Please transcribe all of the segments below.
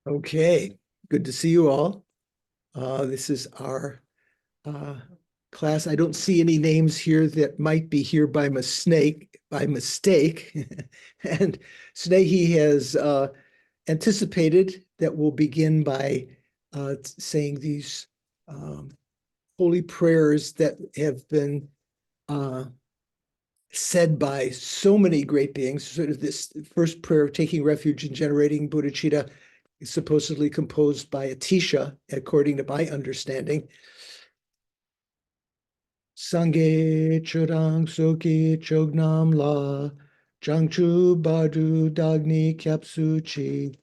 Okay, good to see you all. This is our uh, class. I don't see any names here that might be here by mistake. And Snehi has anticipated that we'll begin by saying these um, holy prayers that have been uh, said by so many great beings. Sort of this first prayer of taking refuge in generating bodhicitta is supposedly composed by Atisha, according to my understanding. Sangye churang soki chognam la, jangchu badu dagni kyapsu chi,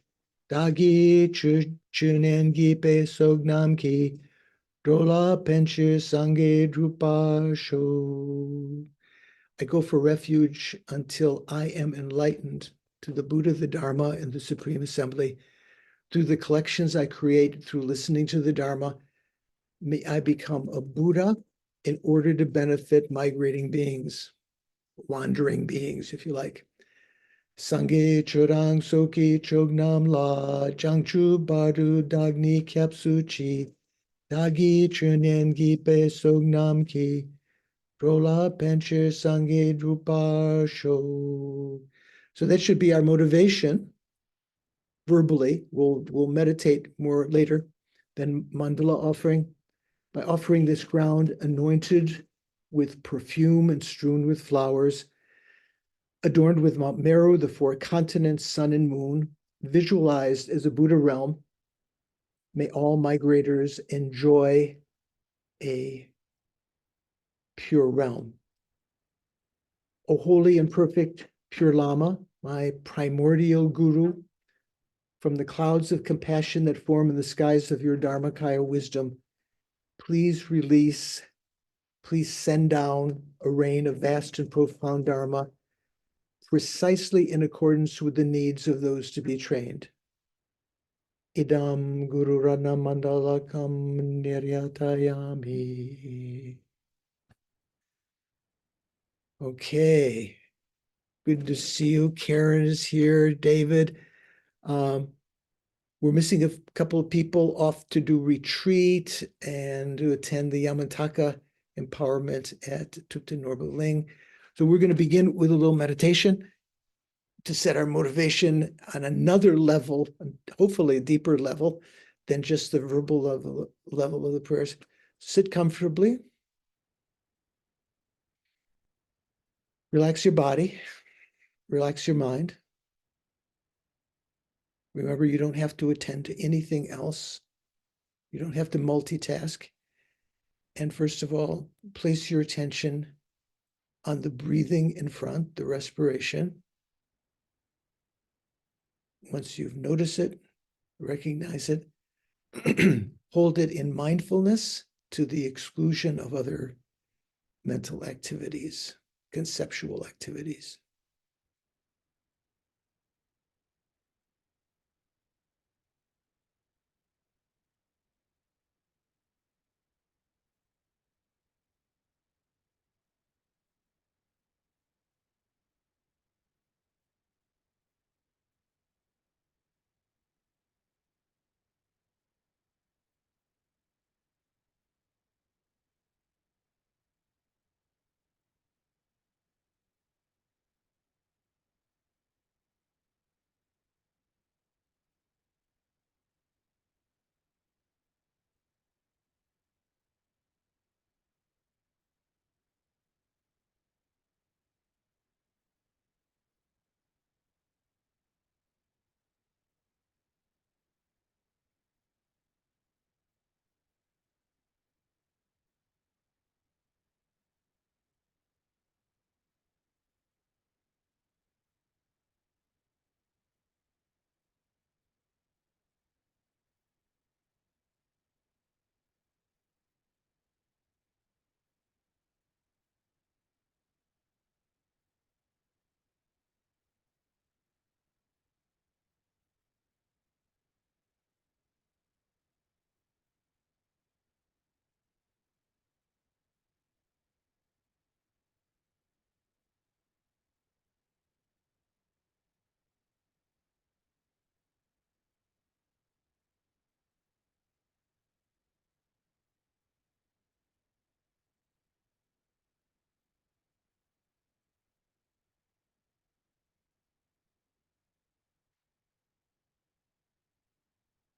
dagi chunen gipe sognam ki, dola penche sangye drupa sho. I go for refuge until I am enlightened to the Buddha, the Dharma, and the Supreme Assembly. Through the collections I create, through listening to the Dharma, may I become a Buddha in order to benefit migrating beings, wandering beings, if you like. Sangye churang soki chognam la, jangchu badu dagni kyapsu chi, dagi chunen gipe sognam ki, Drola Pancher Sangye Drupa Sho. So that should be our motivation verbally. We'll meditate more later than mandala offering. By offering this ground anointed with perfume and strewn with flowers, adorned with Mount Meru, the four continents, sun and moon, visualized as a Buddha realm, may all migrators enjoy a pure realm. O holy and perfect pure Lama, my primordial guru, from the clouds of compassion that form in the skies of your Dharmakaya wisdom, please send down a rain of vast and profound Dharma, precisely in accordance with the needs of those to be trained. Idam Guru Rana Mandalakam Niryatayami. Okay, good to see you. Karen is here, David. We're missing a couple of people off to do retreat and to attend the Yamantaka empowerment at Thupten Norba Ling. So we're going to begin with a little meditation to set our motivation on another level, hopefully a deeper level than just the verbal level of the prayers. Sit comfortably. Relax your body. Relax your mind. Remember, you don't have to attend to anything else. You don't have to multitask. And first of all, place your attention on the breathing in front, the respiration. Once you've noticed it, recognize it, hold it in mindfulness to the exclusion of other mental activities, conceptual activities.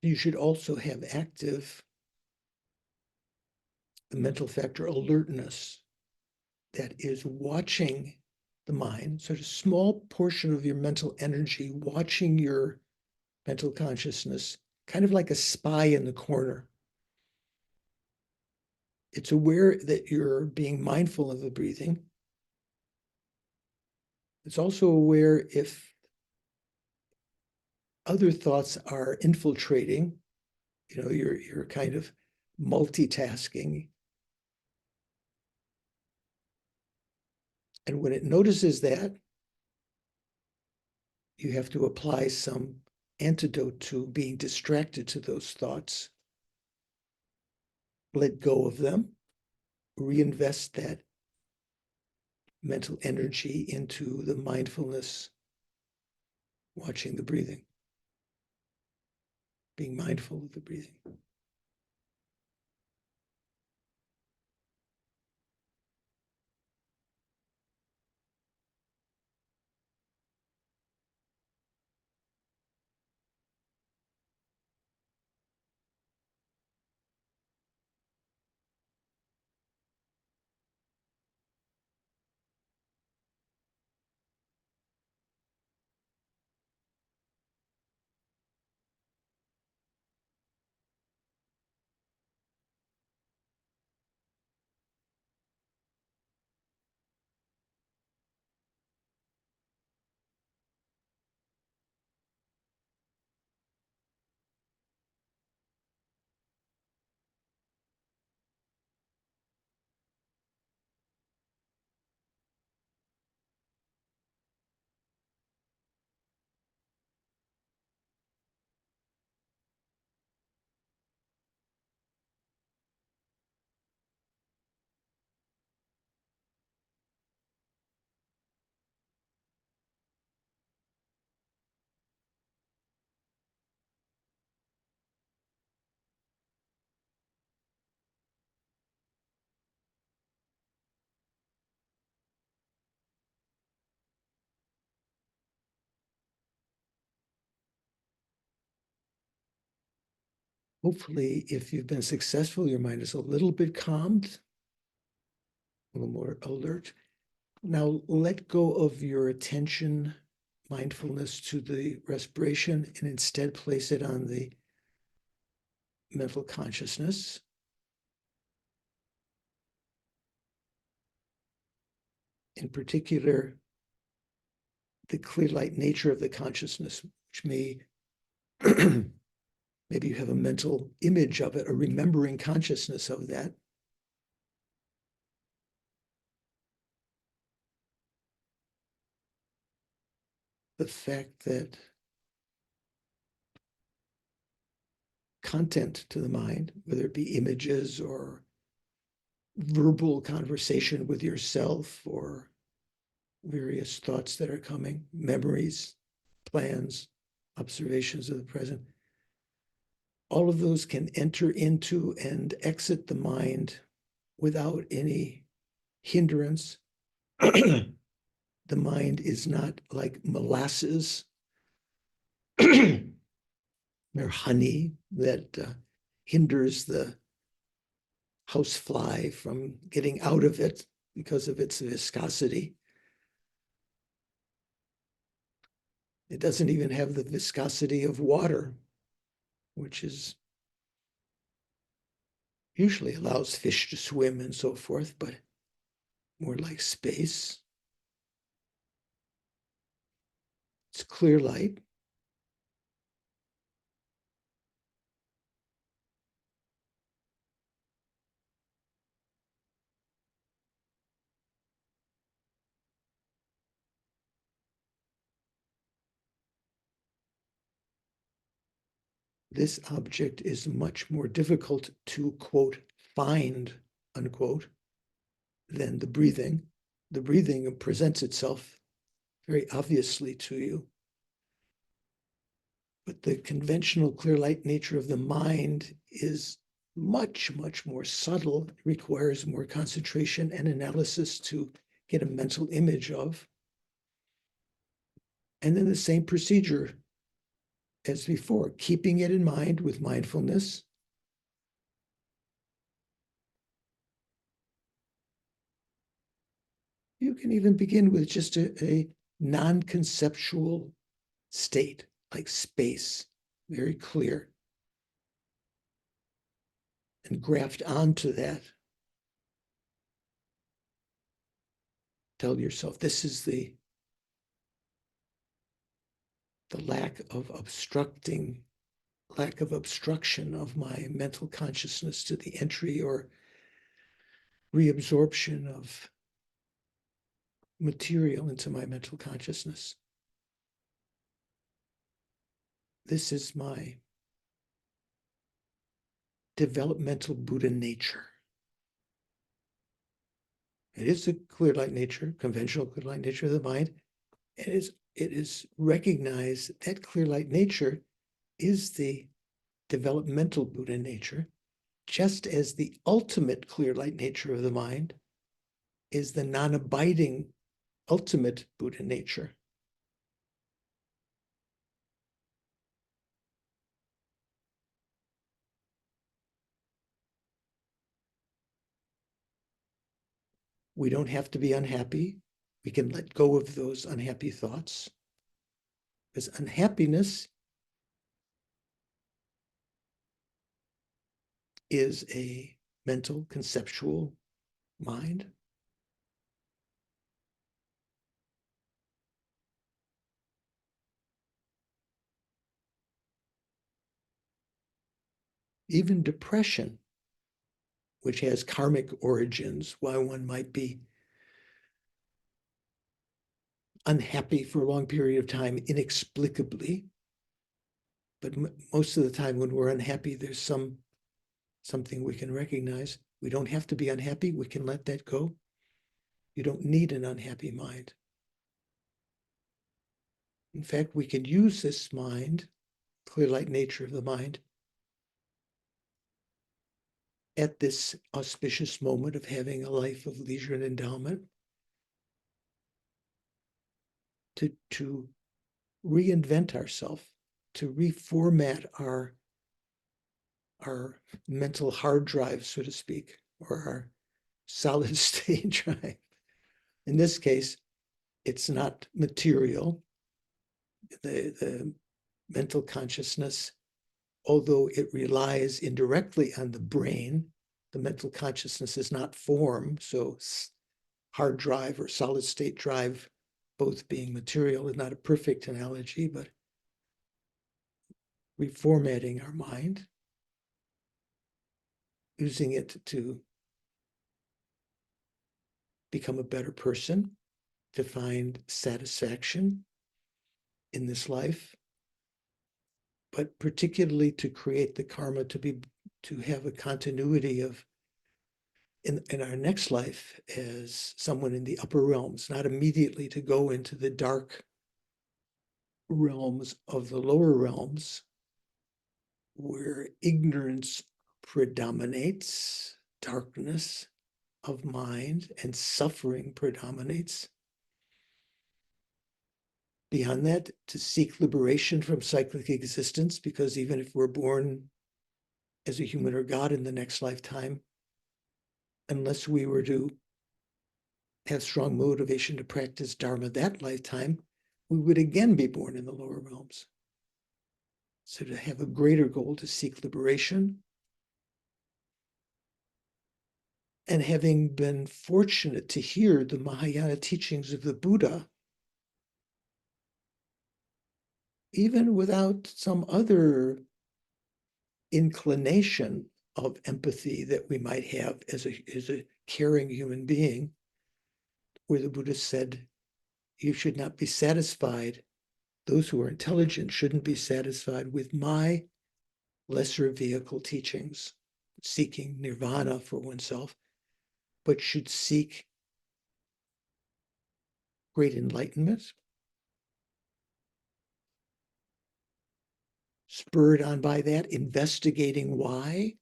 You should also have active the mental factor alertness that is watching the mind, so a small portion of your mental energy watching your mental consciousness, kind of like a spy in the corner. It's aware that you're being mindful of the breathing. It's also aware if other thoughts are infiltrating, you're kind of multitasking. And when it notices that, you have to apply some antidote to being distracted to those thoughts. Let go of them, reinvest that mental energy into the mindfulness, watching the breathing, being mindful of the breathing. Hopefully, if you've been successful, your mind is a little bit calmed, a little more alert. Now let go of your attention, mindfulness to the respiration, and instead place it on the mental consciousness. In particular, the clear light nature of the consciousness, which may maybe you have a mental image of it, a remembering consciousness of that. The fact that content to the mind, whether it be images or verbal conversation with yourself or various thoughts that are coming, memories, plans, observations of the present, all of those can enter into and exit the mind without any hindrance. The mind is not like molasses or honey that hinders the housefly from getting out of it because of its viscosity. It doesn't even have the viscosity of water, which is usually allows fish to swim and so forth, but more like space. It's clear light. This object is much more difficult to, quote, find, unquote, than the breathing. The breathing presents itself very obviously to you. But the conventional clear light nature of the mind is much, much more subtle. It requires more concentration and analysis to get a mental image of. And then the same procedure as before, keeping it in mind with mindfulness. You can even begin with just a non-conceptual state, like space, very clear. And graft onto that. Tell yourself, this is the lack of obstruction of my mental consciousness to the entry or reabsorption of material into my mental consciousness. This is my developmental Buddha nature. It is a clear light nature, conventional clear light nature of the mind. It is recognized that clear light nature is the developmental Buddha nature, just as the ultimate clear light nature of the mind is the non-abiding ultimate Buddha nature. We don't have to be unhappy. We can let go of those unhappy thoughts. Because unhappiness is a mental, conceptual mind. Even depression, which has karmic origins, why one might be unhappy for a long period of time inexplicably. But most of the time when we're unhappy, there's something we can recognize. We don't have to be unhappy. We can let that go. You don't need an unhappy mind. In fact, we can use this mind, clear light nature of the mind, at this auspicious moment of having a life of leisure and endowment to reinvent ourselves, to reformat our mental hard drive, so to speak, or our solid state drive. In this case, it's not material. The mental consciousness, although it relies indirectly on the brain, the mental consciousness is not form. So hard drive or solid state drive, both being material, is not a perfect analogy, but reformatting our mind, using it to become a better person, to find satisfaction in this life, but particularly to create the karma to have a continuity of in our next life as someone in the upper realms, not immediately to go into the dark realms of the lower realms where ignorance predominates, darkness of mind and suffering predominates. Beyond that, to seek liberation from cyclic existence, because even if we're born as a human or God in the next lifetime, unless we were to have strong motivation to practice Dharma that lifetime, we would again be born in the lower realms. So to have a greater goal to seek liberation, and having been fortunate to hear the Mahayana teachings of the Buddha, even without some other inclination of empathy that we might have as a caring human being, where the Buddha said, you should not be satisfied. Those who are intelligent shouldn't be satisfied with my lesser vehicle teachings, seeking nirvana for oneself, but should seek great enlightenment, spurred on by that, investigating why,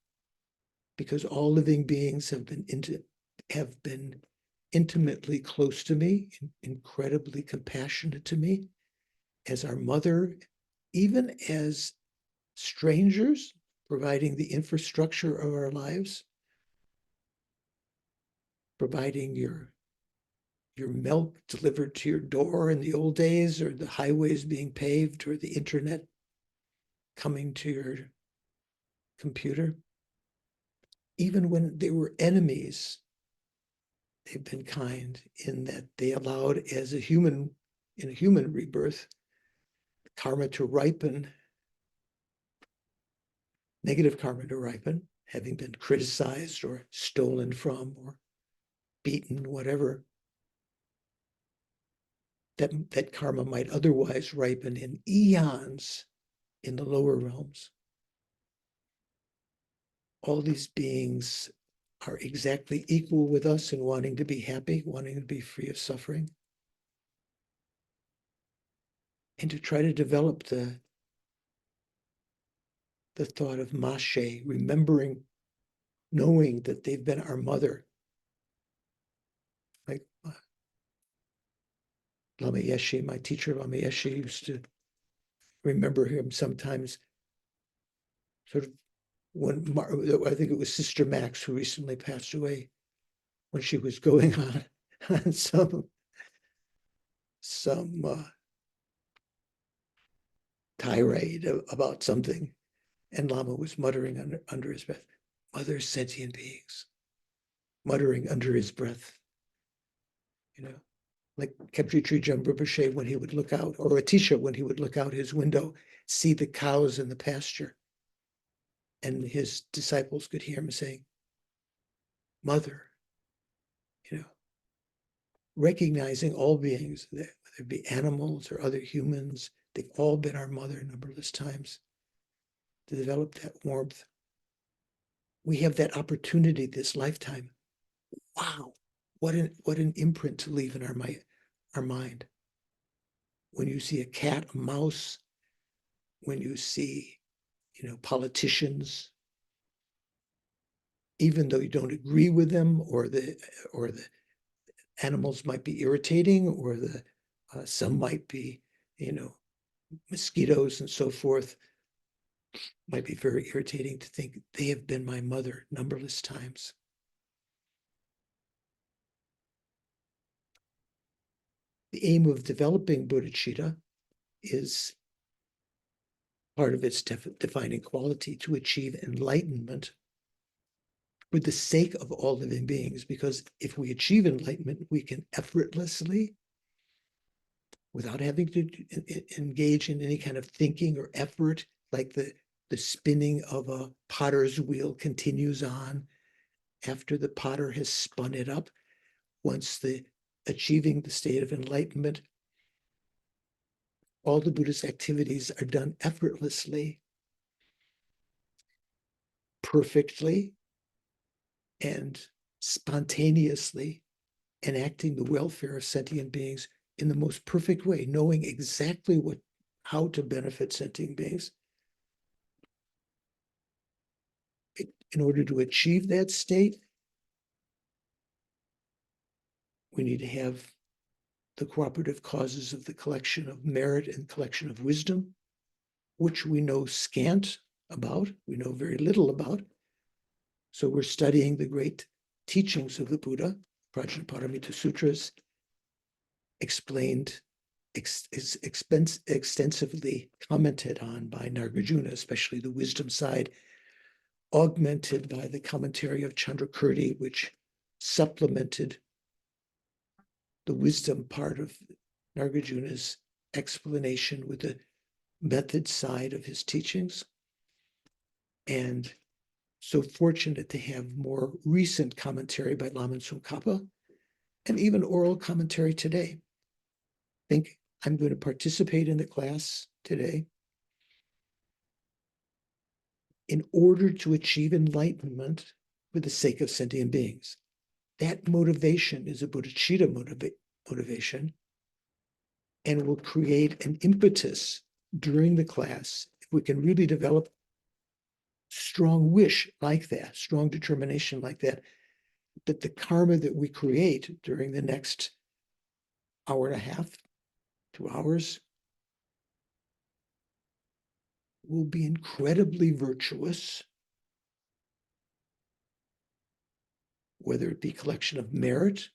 because all living beings have been intimately close to me, incredibly compassionate to me, as our mother even as strangers, providing the infrastructure of our lives, providing your milk delivered to your door in the old days, or the highways being paved, or the internet coming to your computer. Even when they were enemies, they've been kind in that they allowed, as a human, in a human rebirth, karma to ripen, negative karma to ripen, having been criticized or stolen from or beaten, whatever. That karma might otherwise ripen in eons in the lower realms. All these beings are exactly equal with us in wanting to be happy, wanting to be free of suffering, and to try to develop the thought of Mashe, remembering, knowing that they've been our mother. Like Lama Yeshe, my teacher Lama Yeshe, used to remember him sometimes, sort of when, I think it was Sister Max who recently passed away, when she was going on some tirade about something, and Lama was muttering under his breath, "Mother sentient beings," muttering under his breath, like Khepri Trijang Rinpoche when he would look out, or Atisha when he would look out his window, see the cows in the pasture, and his disciples could hear him saying, "Mother," recognizing all beings, whether it be animals or other humans, they've all been our mother numberless times, to develop that warmth. We have that opportunity this lifetime. Wow, what an imprint to leave in our mind. When you see a cat, a mouse, when you see, politicians, even though you don't agree with them, or the animals might be irritating, or some might be, mosquitoes and so forth, might be very irritating to think they have been my mother numberless times. The aim of developing bodhicitta is, part of its defining quality, to achieve enlightenment for the sake of all living beings. Because if we achieve enlightenment, we can effortlessly, without having to engage in any kind of thinking or effort, like the spinning of a potter's wheel continues on after the potter has spun it up. Once achieving the state of enlightenment, all the Buddhist activities are done effortlessly, perfectly, and spontaneously, enacting the welfare of sentient beings in the most perfect way, knowing exactly how to benefit sentient beings. In order to achieve that state, we need to have the cooperative causes of the collection of merit and collection of wisdom, which we know scant about, we know very little about. So we're studying the great teachings of the Buddha. Prajnaparamita Sutras, explained, extensively commented on by Nagarjuna, especially the wisdom side, augmented by the commentary of Chandrakirti, which supplemented the wisdom part of Nagarjuna's explanation with the method side of his teachings. And so fortunate to have more recent commentary by Lama Tsong Khapa, and even oral commentary today. I think I'm going to participate in the class today in order to achieve enlightenment for the sake of sentient beings. That motivation is a bodhicitta motivation, and will create an impetus during the class if we can really develop strong wish like that, strong determination like that, that the karma that we create during the next hour and a half, 2 hours, will be incredibly virtuous, whether it be collection of merit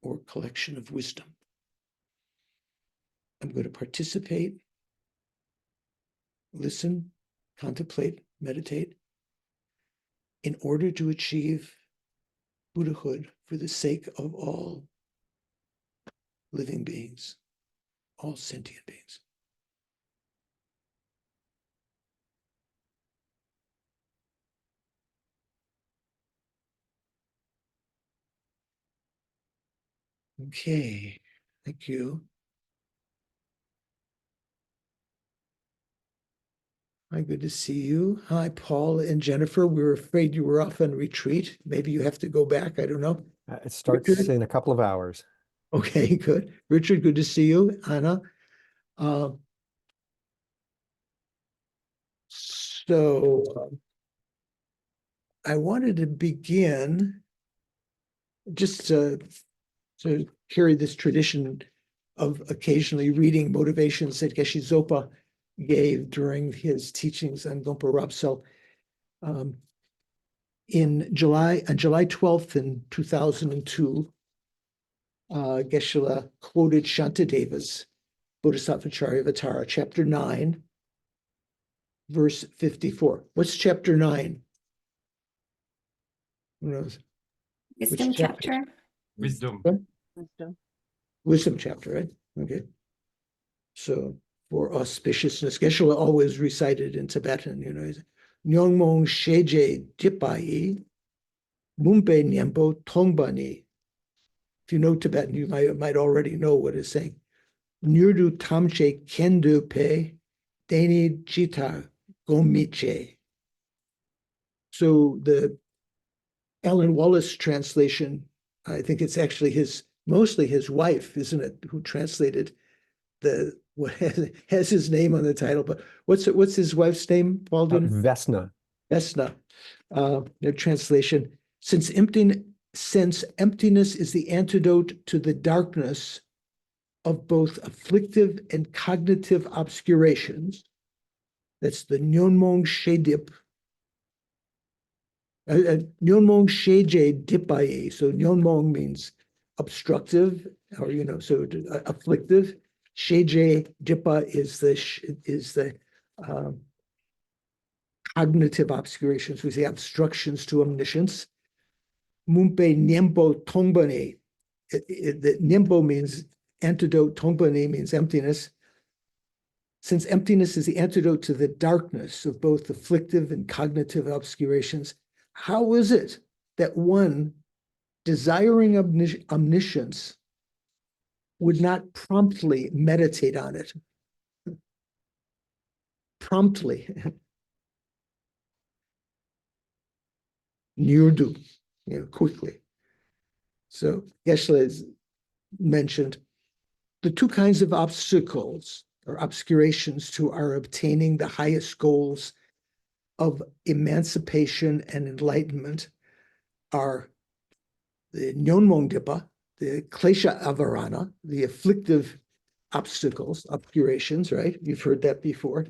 or collection of wisdom. I'm going to participate, listen, contemplate, meditate, in order to achieve Buddhahood for the sake of all living beings, all sentient beings. Okay, thank you. Hi, good to see you. Hi, Paul and Jennifer. We were afraid you were off on retreat. Maybe you have to go back. I don't know. It starts Richard? in a couple of hours. Okay, good. Richard, good to see you. Anna. I wanted to begin just to carry this tradition of occasionally reading motivations that Geshe Zopa gave during his teachings on Gompa Rapsel. On July 12th in 2002, Geshe quoted Shantadeva's Bodhisattva Charyavatara, chapter 9, verse 54. What's chapter 9? Who knows? Wisdom chapter. Wisdom. Wisdom chapter, right? Okay. So for auspiciousness, Geshe always recited in Tibetan, Nyongmong Sheje Dipai Mumpe Nyempo Tongbani. If you know Tibetan, you might already know what it's saying. Nyurdu Tamche Kendu Pe Deni Jita Gomiche. So the Alan Wallace translation, I think it's actually mostly his wife, isn't it, who translated what has his name on the title, but what's his wife's name, Paul? Vesna. Vesna. Their translation, since emptiness is the antidote to the darkness of both afflictive and cognitive obscurations, that's the Nyonmong Shedip, Nyonmong Sheje Dipaye. So Nyonmong means obstructive, or afflictive. Sheje Dipa is the cognitive obscurations. We say obstructions to omniscience. Mumpe Nyempo Tongbane. The Nyempo means antidote. Tongbane means emptiness. Since emptiness is the antidote to the darkness of both afflictive and cognitive obscurations, how is it that one desiring omniscience would not promptly meditate on it? Promptly. Nyurdu, quickly. So Geshe has mentioned the two kinds of obstacles or obscurations to our obtaining the highest goals of emancipation and enlightenment are the Nyonmongdipa, the Klesha Avarana, the afflictive obstacles, obscurations, right? You've heard that before.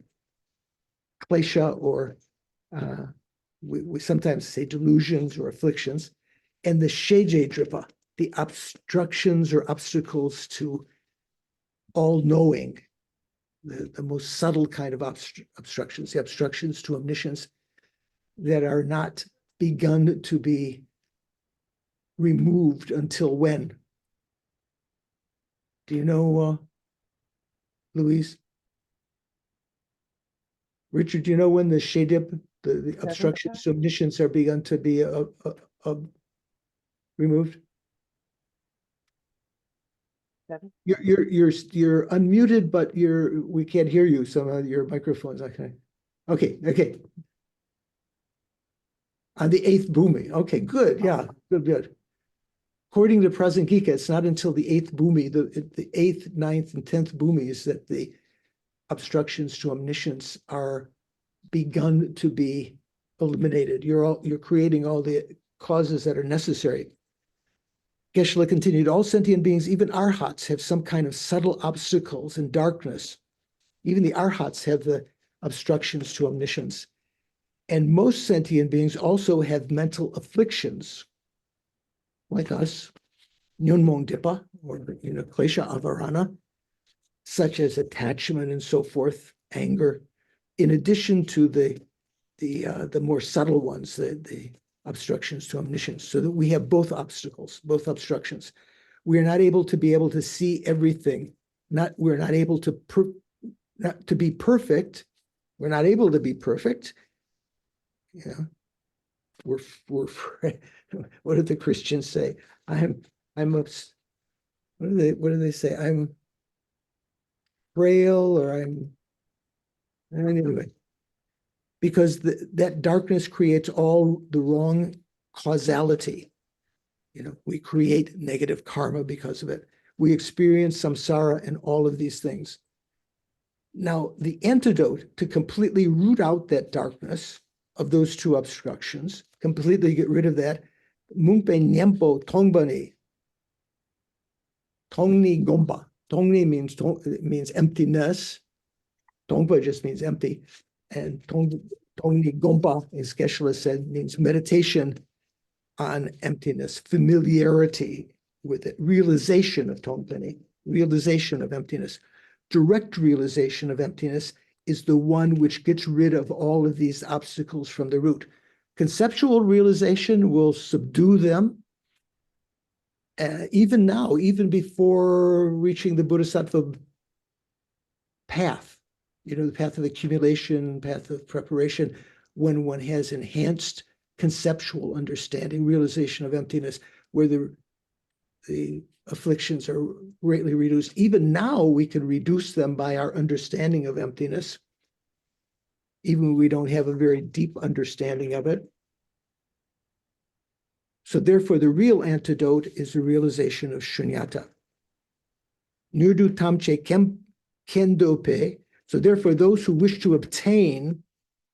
Klesha, or we sometimes say delusions or afflictions, and the Sheje Dripa, the obstructions or obstacles to all knowing, the most subtle kind of obstructions, the obstructions to omniscience that are not begun to be removed until when? Do you know, Louise? Richard, do you know when the Shedip, the obstructions to omniscience are begun to be removed? You're unmuted, but we can't hear you. Some of your microphone's okay. Okay. On the 8th bhumi. Okay, good. Yeah, good. According to Prasangika, it's not until the 8th bhumi, the 8th, 9th, and 10th bhumis that the obstructions to omniscience are begun to be eliminated. You're creating all the causes that are necessary. Geshe continued, all sentient beings, even arhats, have some kind of subtle obstacles and darkness Even the arhats have the obstructions to omniscience. And most sentient beings also have mental afflictions, like us, nyunmong dipa, or klesha avarana, such as attachment and so forth, anger, in addition to the more subtle ones, the obstructions to omniscience, so that we have both obstacles, both obstructions. We are not able to see everything. We're not able to be perfect. We're not able to be perfect. We're what do the Christians say? I'm what do they say? I'm frail, or anyway, because that darkness creates all the wrong causality. We create negative karma because of it. We experience samsara and all of these things. Now, the antidote to completely root out that darkness of those two obstructions, completely get rid of that, mungpe nyempo tongbani, tongni gomba. Tongni means emptiness. Tongpa just means empty. And tongni gompa, as Geshe-la said, means meditation on emptiness, familiarity with it, realization of tongpani, realization of emptiness. Direct realization of emptiness is the one which gets rid of all of these obstacles from the root. Conceptual realization will subdue them. Even now, even before reaching the Bodhisattva path, the path of accumulation, path of preparation, when one has enhanced conceptual understanding, realization of emptiness, where the afflictions are greatly reduced. Even now, we can reduce them by our understanding of emptiness, even when we don't have a very deep understanding of it. So therefore, the real antidote is the realization of shunyata. Nirdu tamche kendope. So therefore, those who wish to obtain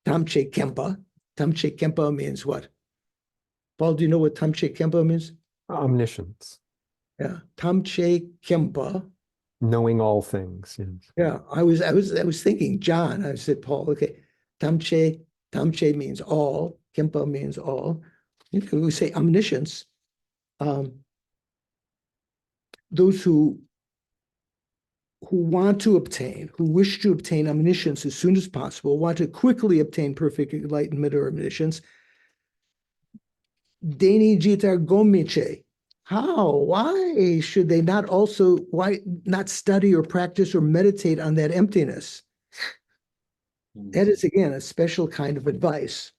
tamche kempa means what? Paul, do you know what tamche kempa means? Omniscience. Yeah, tamche kempa. Knowing all things. Yes. Yeah, I was thinking, John. I said, Paul. Okay, tamche means all. Kempa means all. We say omniscience. Those who want to obtain, who wish to obtain omniscience as soon as possible, want to quickly obtain perfect enlightenment or omniscience. Deni jitar gomiche. How? Why should they why not study or practice or meditate on that emptiness? That is, again, a special kind of advice.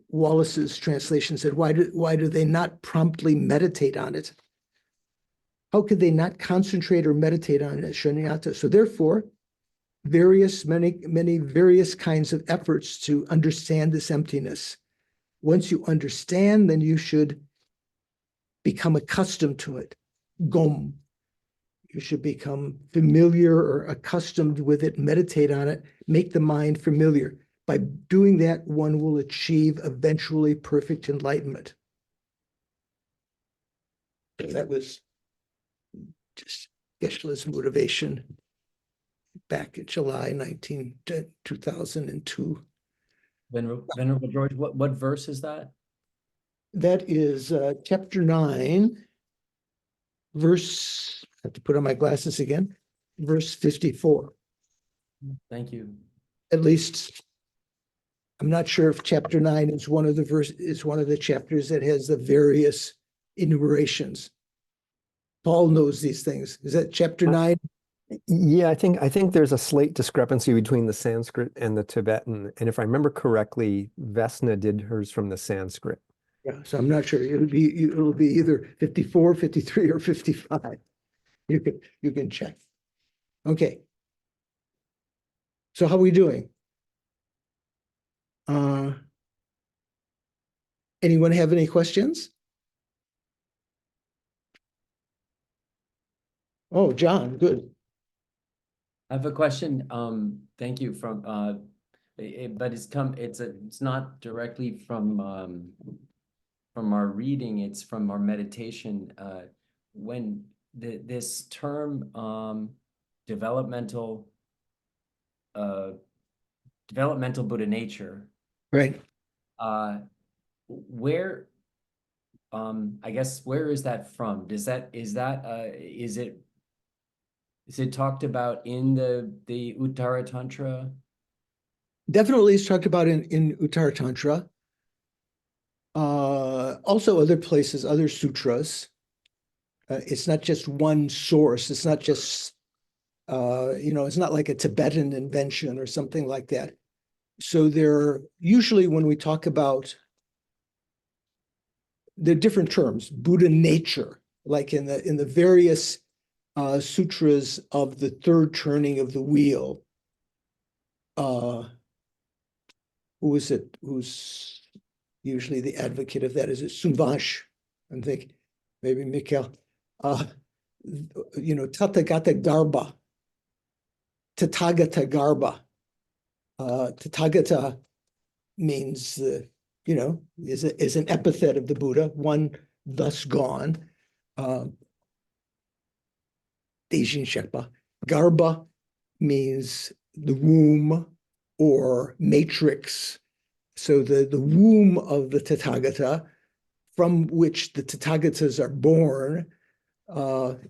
Wallace's translation said, why do they not promptly meditate on it? How could they not concentrate or meditate on it, shunyata? So therefore, many various kinds of efforts to understand this emptiness. Once you understand, then you should become accustomed to it. Gom. You should become familiar or accustomed with it, meditate on it, make the mind familiar. By doing that, one will achieve eventually perfect enlightenment. That was just Geshe-la's motivation back in July 2002. Venerable George, what verse is that? That is chapter 9, verse, I have to put on my glasses again, verse 54. Thank you. At least, I'm not sure if chapter 9 is one of the chapters that has the various enumerations. Paul knows these things. Is that chapter 9? Yeah, I think there's a slight discrepancy between the Sanskrit and the Tibetan. And if I remember correctly, Vesna did hers from the Sanskrit. Yeah, so I'm not sure. It'll be either 54, 53, or 55. You can check. Okay. So how are we doing? Anyone have any questions? Oh, John, good. I have a question. Thank you but it's not directly from our reading, it's from our meditation. When this term developmental developmental Buddha nature, Right. where I guess where is that from? Is it talked about in the Uttara Tantra? Definitely it's talked about in Uttara Tantra. Also other places, other sutras. It's not just one source. It's not just, it's not like a Tibetan invention or something like that. So usually when we talk about the different terms, Buddha nature, like in the various sutras of the third turning of the wheel. Who is it? Who's usually the advocate of that? Is it Sunvash? I think maybe Mikhail. Tathagata Garba. Tathagata Garba. Tathagata means, is an epithet of the Buddha, one thus gone. Deijin Sherpa. Garba means the womb or matrix. So the womb of the Tathagata, from which the Tathagatas are born,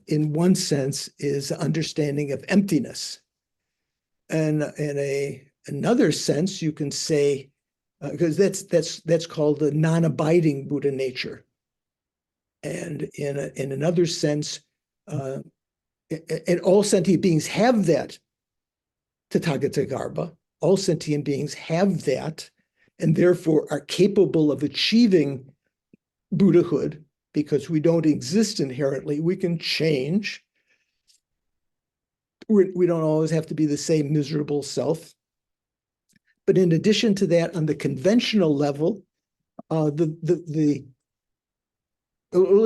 in one sense, is understanding of emptiness. And in another sense, you can say, because that's called the non-abiding Buddha nature. And in another sense, and all sentient beings have that Tathagata Garbha. All sentient beings have that, and therefore are capable of achieving Buddhahood, because we don't exist inherently. We can change. We don't always have to be the same miserable self. But in addition to that, on the conventional level, let's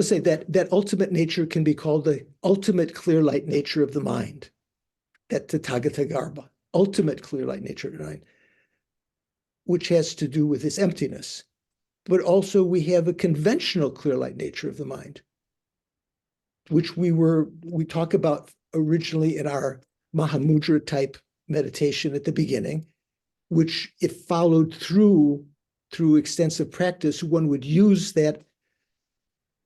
say that ultimate nature can be called the ultimate clear light nature of the mind. That Tathagata Garbha, ultimate clear light nature of the mind, which has to do with this emptiness. But also we have a conventional clear light nature of the mind, which we talk about originally in our Mahamudra type meditation at the beginning, which if followed through extensive practice, one would use that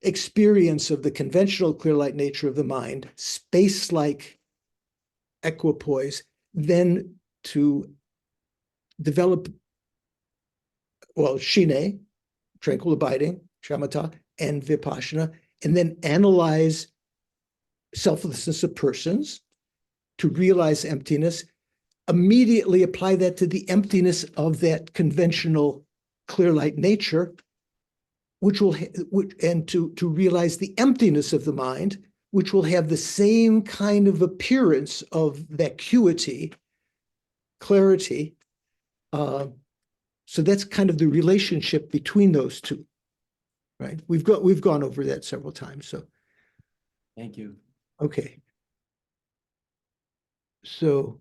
experience of the conventional clear light nature of the mind, space-like equipoise, then to develop, Shine, tranquil abiding, shamatha, and vipassana, and then analyze selflessness of persons to realize emptiness, immediately apply that to the emptiness of that conventional clear light nature, and to realize the emptiness of the mind, which will have the same kind of appearance of vacuity, clarity. So that's kind of the relationship between those two, right? We've gone over that several times. So, Thank you. okay. So,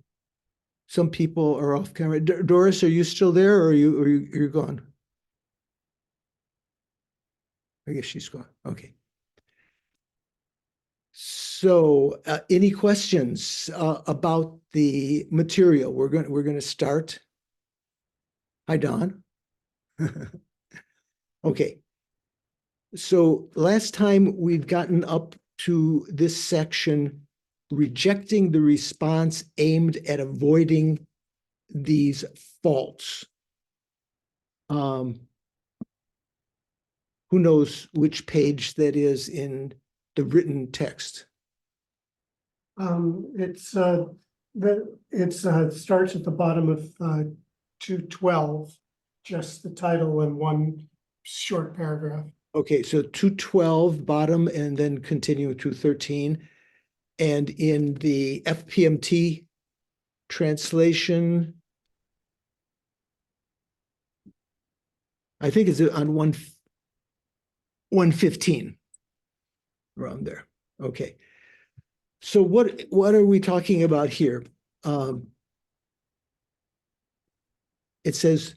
some people are off camera. Doris, are you still there, or you're gone? I guess she's gone. Okay. So, any questions about the material? We're going to start. Hi, Don. Okay. So last time we'd gotten up to this section, rejecting the response aimed at avoiding these faults. Who knows which page that is in the written text? It starts at the bottom of 212, just the title and one short paragraph. Okay, so 212 bottom and then continue 213. And in the FPMT translation, I think it's on 115, around there. Okay. So what are we talking about here? It says,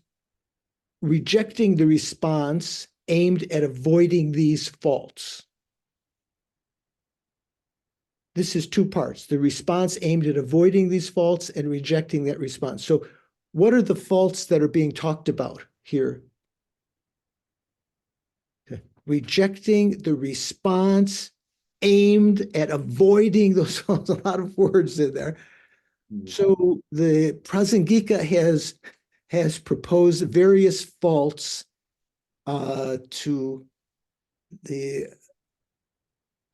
rejecting the response aimed at avoiding these faults. this is two parts, the response aimed at avoiding these faults and rejecting that response. So what are the faults that are being talked about here? Okay. Rejecting the response aimed at avoiding those faults, a lot of words in there. So the Prasangika has proposed various faults to the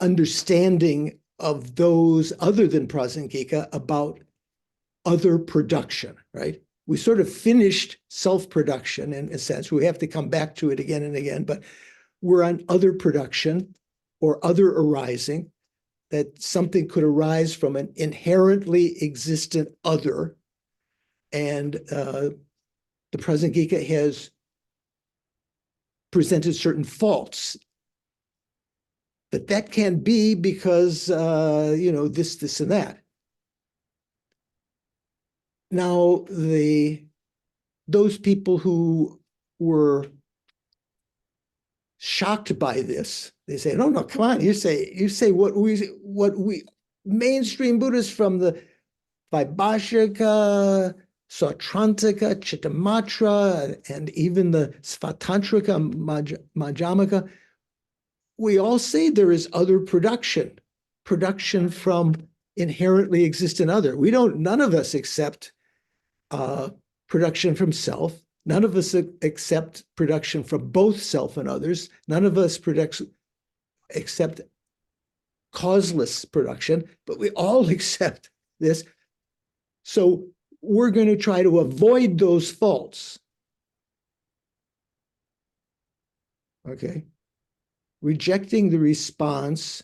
understanding of those other than Prasangika about other production, right? We sort of finished self-production in a sense. We have to come back to it again and again, but we're on other production or other arising, that something could arise from an inherently existent other. And the Prasangika has presented certain faults that can be because, this, and that. Now, those people who were shocked by this, they say, no, come on, you say what we mainstream Buddhists from the Vaibhashika, Sautrantika, Chittamatra, and even the Svatantrika, Madhyamaka, we all say there is other production from inherently existent other. None of us accept production from self. None of us accept production from both self and others. None of us accept causeless production, but we all accept this. So we're going to try to avoid those faults. Okay. Rejecting the response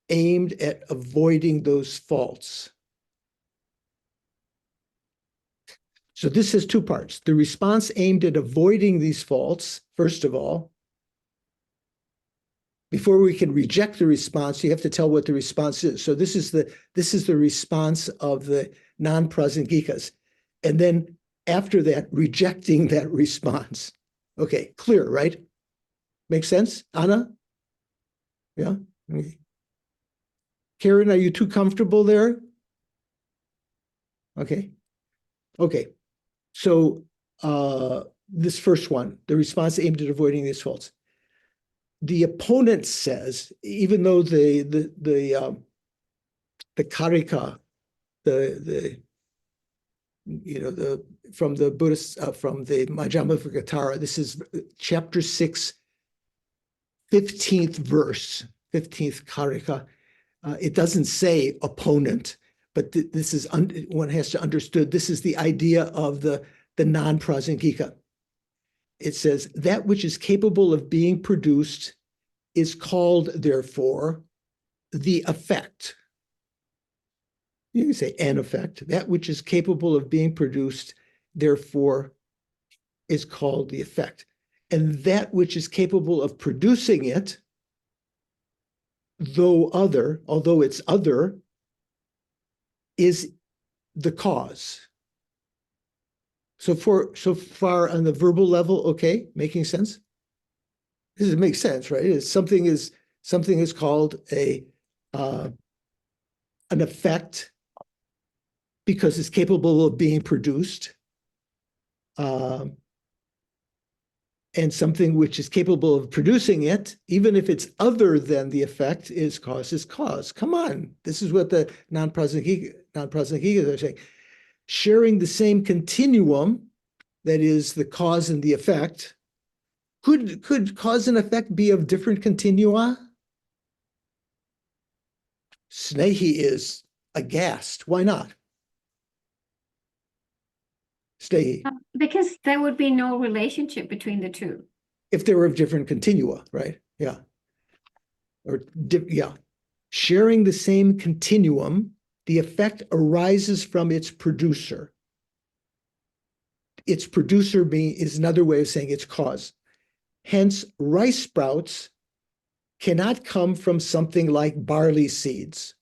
aimed at avoiding those faults. So this has two parts. The response aimed at avoiding these faults, first of all. Before we can reject the response, you have to tell what the response is. So this is the response of the non-Prasangikas. And then after that, rejecting that response. Okay, clear, right? Make sense, Anna? Yeah? Okay. Karen, are you too comfortable there? Okay. Okay. So this first one, the response aimed at avoiding these faults. The opponent says, even though the karika, from the Buddhist, from the Madhyamaka, this is chapter 6, 15th verse, 15th karika. It doesn't say opponent, but this is, one has to understood, this is the idea of the non-Prasangika. It says, that which is capable of being produced is called, therefore, the effect. You can say an effect. That which is capable of being produced, therefore, is called the effect. And that which is capable of producing it, although it's other, is the cause. So far on the verbal level, okay, making sense? This makes sense, right? Something is called an effect because it's capable of being produced. And something which is capable of producing it, even if it's other than the effect, is cause. Come on, this is what the non-Prasangikas are saying. Sharing the same continuum, that is the cause and the effect, could cause and effect be of different continua? Snehi is aghast. Why not? Snehi. Because there would be no relationship between the two. If they were of different continua, right? Yeah. Yeah. Sharing the same continuum, the effect arises from its producer. Its producer is another way of saying its cause. Hence, rice sprouts cannot come from something like barley seeds.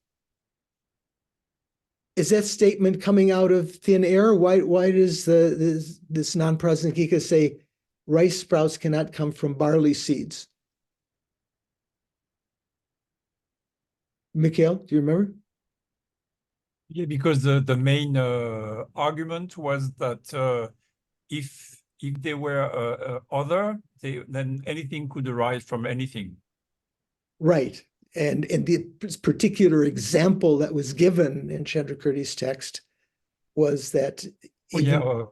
Is that statement coming out of thin air? Why does this non-Prasangika say rice sprouts cannot come from barley seeds? Mikhail, do you remember? Yeah, because the main argument was that if they were other, then anything could arise from anything. Right. And the particular example that was given in Chandrakirti's text was that Oh yeah,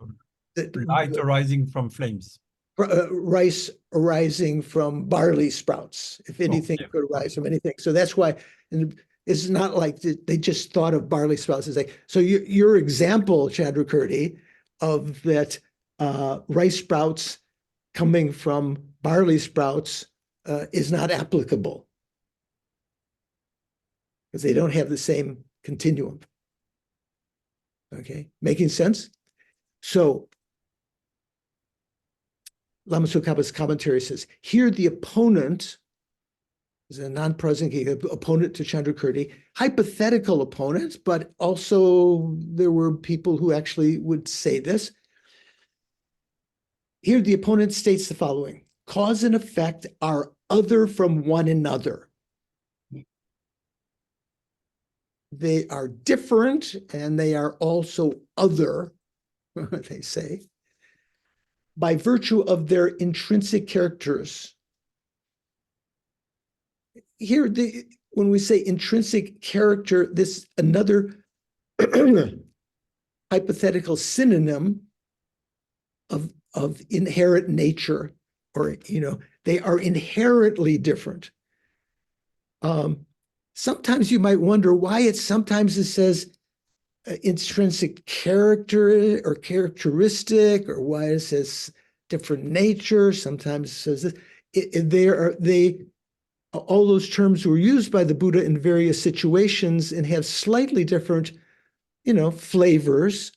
light arising from flames. Rice arising from barley sprouts, if anything yeah. could arise from anything. So that's why it's not like they just thought of barley sprouts as like, so your example, Chandrakirti, of that rice sprouts coming from barley sprouts is not applicable because they don't have the same continuum. Okay, making sense? So Lama Tsongkhapa's commentary says, here the opponent is a non-present opponent to Chandrakirti, hypothetical opponent, but also there were people who actually would say this. Here the opponent states the following: cause and effect are other from one another. They are different and they are also other, they say, by virtue of their intrinsic characters. Here, when we say intrinsic character, this another hypothetical synonym of inherent nature, or they are inherently different. Sometimes you might wonder why sometimes it says intrinsic character or characteristic, or why it says different nature. Sometimes it says this. All those terms were used by the Buddha in various situations and have slightly different, flavors,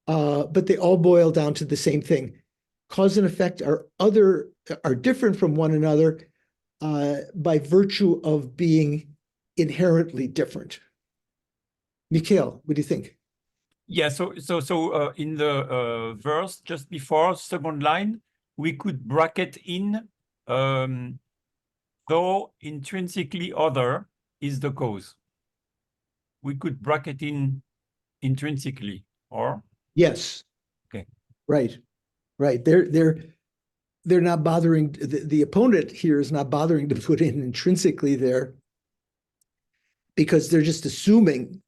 but they all boil down to the same thing. Cause and effect are different from one another by virtue of being inherently different. Mikhail, what do you think? Yeah, so in the verse just before, second line, we could bracket in though intrinsically other is the cause. We could bracket in intrinsically, or? Yes. Okay. Right. They're not bothering, the opponent here is not bothering to put in intrinsically there because they're just assuming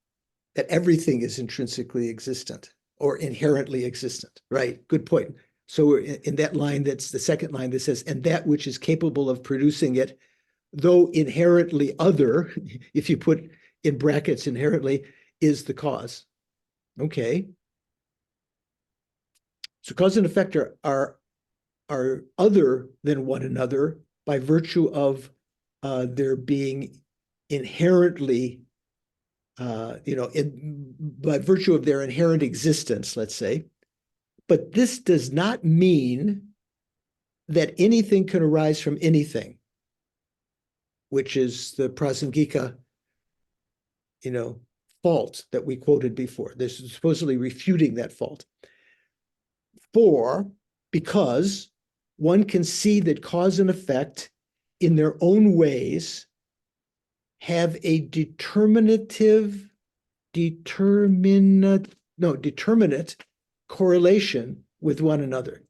that everything is intrinsically existent or inherently existent, right? Good point. So in that line, that's the second line that says, and that which is capable of producing it, though inherently other, if you put in brackets inherently, is the cause. Okay. So cause and effect are other than one another by virtue of their being inherently, by virtue of their inherent existence, let's say. But this does not mean that anything can arise from anything, which is the Prasangika, fault that we quoted before. This is supposedly refuting that fault. Because one can see that cause and effect in their own ways have a determinate correlation with one another.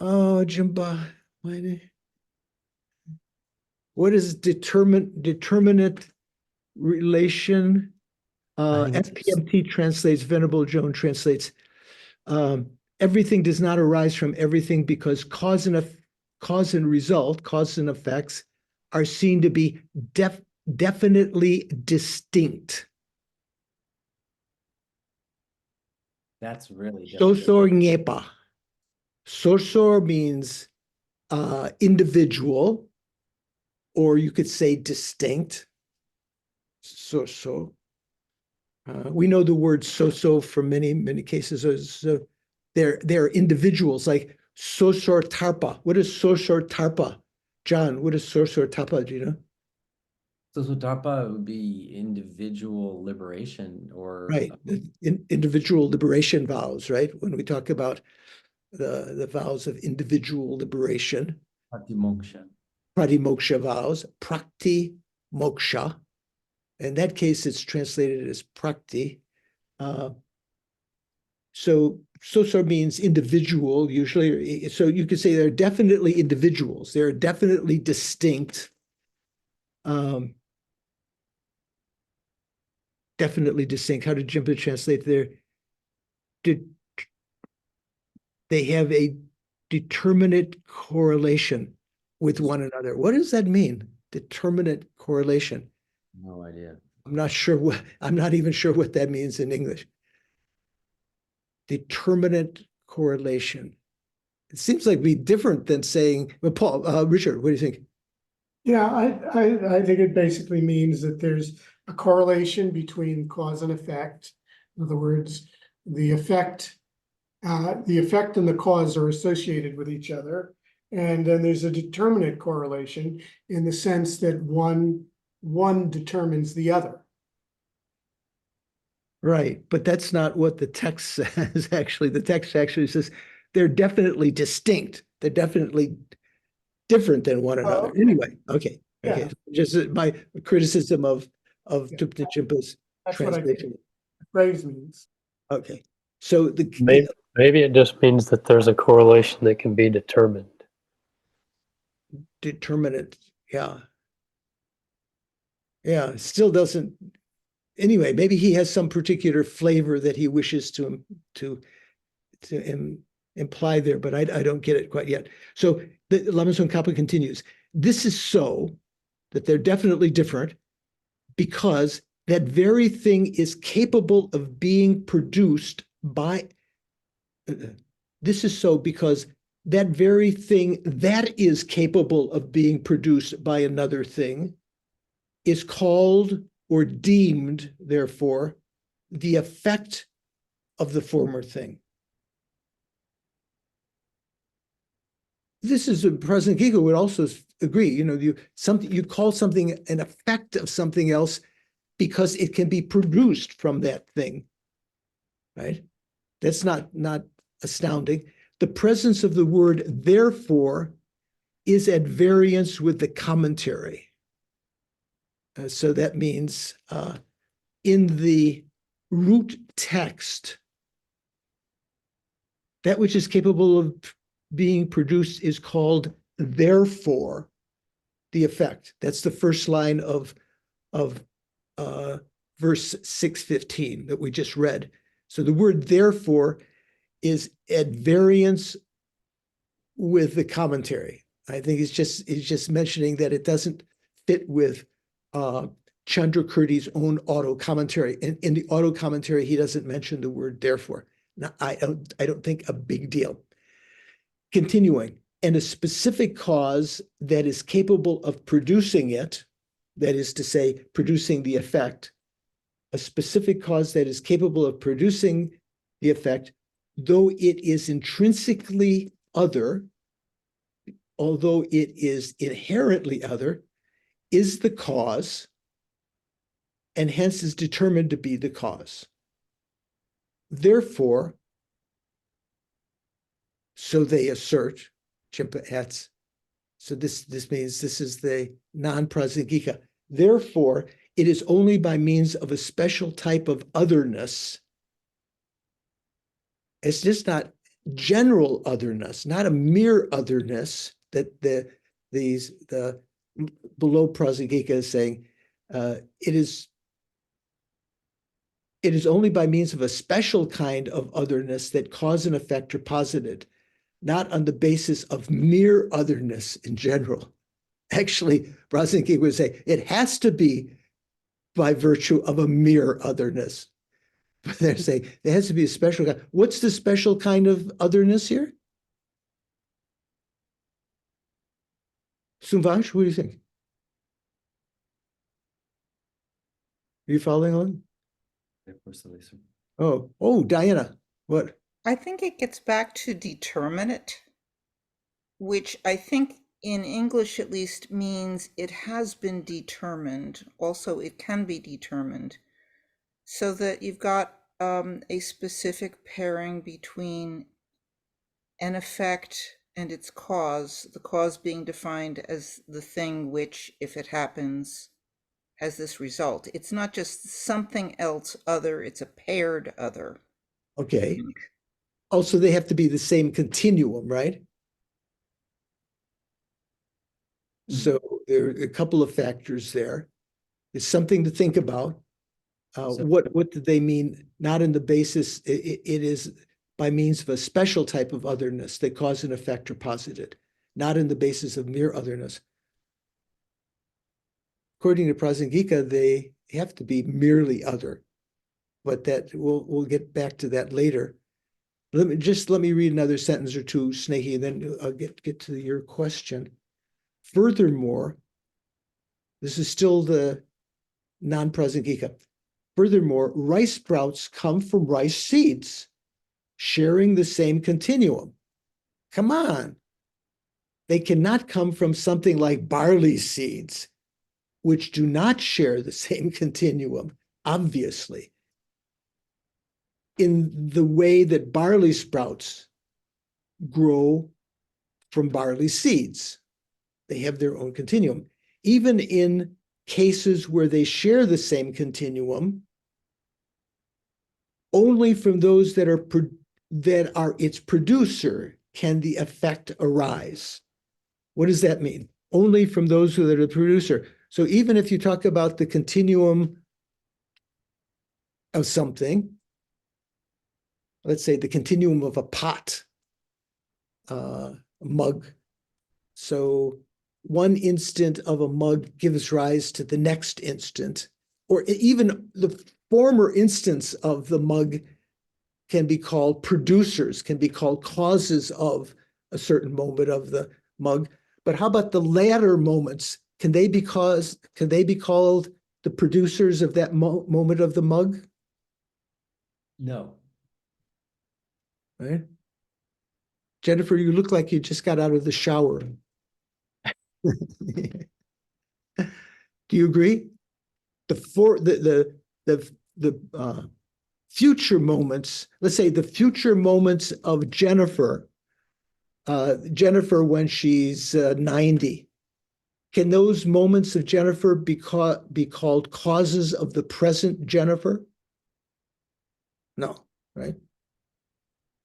Oh, Jimba, what is determinate relation? SPMT translates, Venerable Joan translates, everything does not arise from everything because cause and result, cause and effects, are seen to be definitely distinct. That's really different. Sosor nyepa. Sosor means individual, or you could say distinct. So. We know the word so from many cases. They're individuals, like Sosor Tarpa. What is Sosor Tarpa? John, what is Sosor Tarpa? Do you know? So DARPA would be individual liberation, or Right. Individual liberation vows, right? When we talk about the vows of individual liberation. Pratimoksha. Pratimoksha vows. Prakti moksha. In that case, it's translated as prakti. So samsara means individual, usually. So you could say they're definitely individuals. They're definitely distinct. Definitely distinct. How did Jimpa translate there? They have a determinate correlation with one another. What does that mean? Determinate correlation. No idea. I'm not even sure what that means in English. Determinate correlation. It seems like be different than saying, well, Paul, Richard, what do you think? Yeah, I think it basically means that there's a correlation between cause and effect. In other words, the effect and the cause are associated with each other. And then there's a determinate correlation in the sense that one determines the other. Right, but that's not what the text says, actually. The text actually says they're definitely distinct. They're definitely different than one another. okay. Anyway, okay. Yeah. Just my criticism of Yeah. Thupten Jinpa's That's what I think translation. the phrase means. Okay, so Maybe it just means that there's a correlation that can be determined. determinate, yeah. Yeah, still doesn't, anyway, maybe he has some particular flavor that he wishes to imply there, but I don't get it quite yet. So the Lama Tsongkhapa continues. This is so that they're definitely different because that very thing is capable of being produced by. This is so because that very thing that is capable of being produced by another thing is called or deemed, therefore, the effect of the former thing. This is a President Giga would also agree. You call something an effect of something else because it can be produced from that thing, right? That's not astounding. The presence of the word therefore is at variance with the commentary. So that means in the root text, that which is capable of being produced is called therefore the effect. That's the first line of verse 615 that we just read. So the word therefore is at variance with the commentary. I think it's just mentioning that it doesn't fit with Chandrakirti's own auto commentary. In the auto commentary, he doesn't mention the word therefore. Now, I don't think a big deal. Continuing, and a specific cause that is capable of producing it, that is to say, producing the effect, a specific cause that is capable of producing the effect, though it is intrinsically other, although it is inherently other, is the cause, and hence is determined to be the cause. Therefore, so they assert, Jimpa adds, so this means this is the non-prasangika. Therefore, it is only by means of a special type of otherness. It's just not general otherness, not a mere otherness that the below prasangika is saying. It is only by means of a special kind of otherness that cause and effect are posited, not on the basis of mere otherness in general. Actually, Prasangika would say it has to be by virtue of a mere otherness. But they're saying there has to be a special kind. What's the special kind of otherness here? Sumvansh, what do you think? Are you following along? Oh, Diana, what? I think it gets back to determinate, which I think in English at least means it has been determined. Also, it can be determined. So that you've got a specific pairing between an effect and its cause, the cause being defined as the thing which, if it happens, has this result. It's not just something else other, it's a paired other. Okay. Also, they have to be the same continuum, right? So there are a couple of factors there. It's something to think about. So- What do they mean? Not in the basis, it is by means of a special type of otherness that cause and effect are posited, not in the basis of mere otherness. According to Prasangika, they have to be merely other, but that we'll get back to that later. Let me read another sentence or two, Snehi, and then I'll get to your question. Furthermore, this is still the non-Prasangika. Furthermore, rice sprouts come from rice seeds, sharing the same continuum. Come on. They cannot come from something like barley seeds, which do not share the same continuum, obviously. In the way that barley sprouts grow from barley seeds, they have their own continuum. Even in cases where they share the same continuum, only from those that are its producer can the effect arise. What does that mean? Only from those who are the producer. So even if you talk about the continuum of something, let's say the continuum of a pot, mug. So one instant of a mug gives rise to the next instant, or even the former instance of the mug can be called producers, can be called causes of a certain moment of the mug. But how about the latter moments? Can they be called the producers of that moment of the mug? No. Right? Jennifer, you look like you just got out of the shower. Do you agree? The future moments, let's say the future moments of Jennifer when she's 90, can those moments of Jennifer be called causes of the present Jennifer? No, right?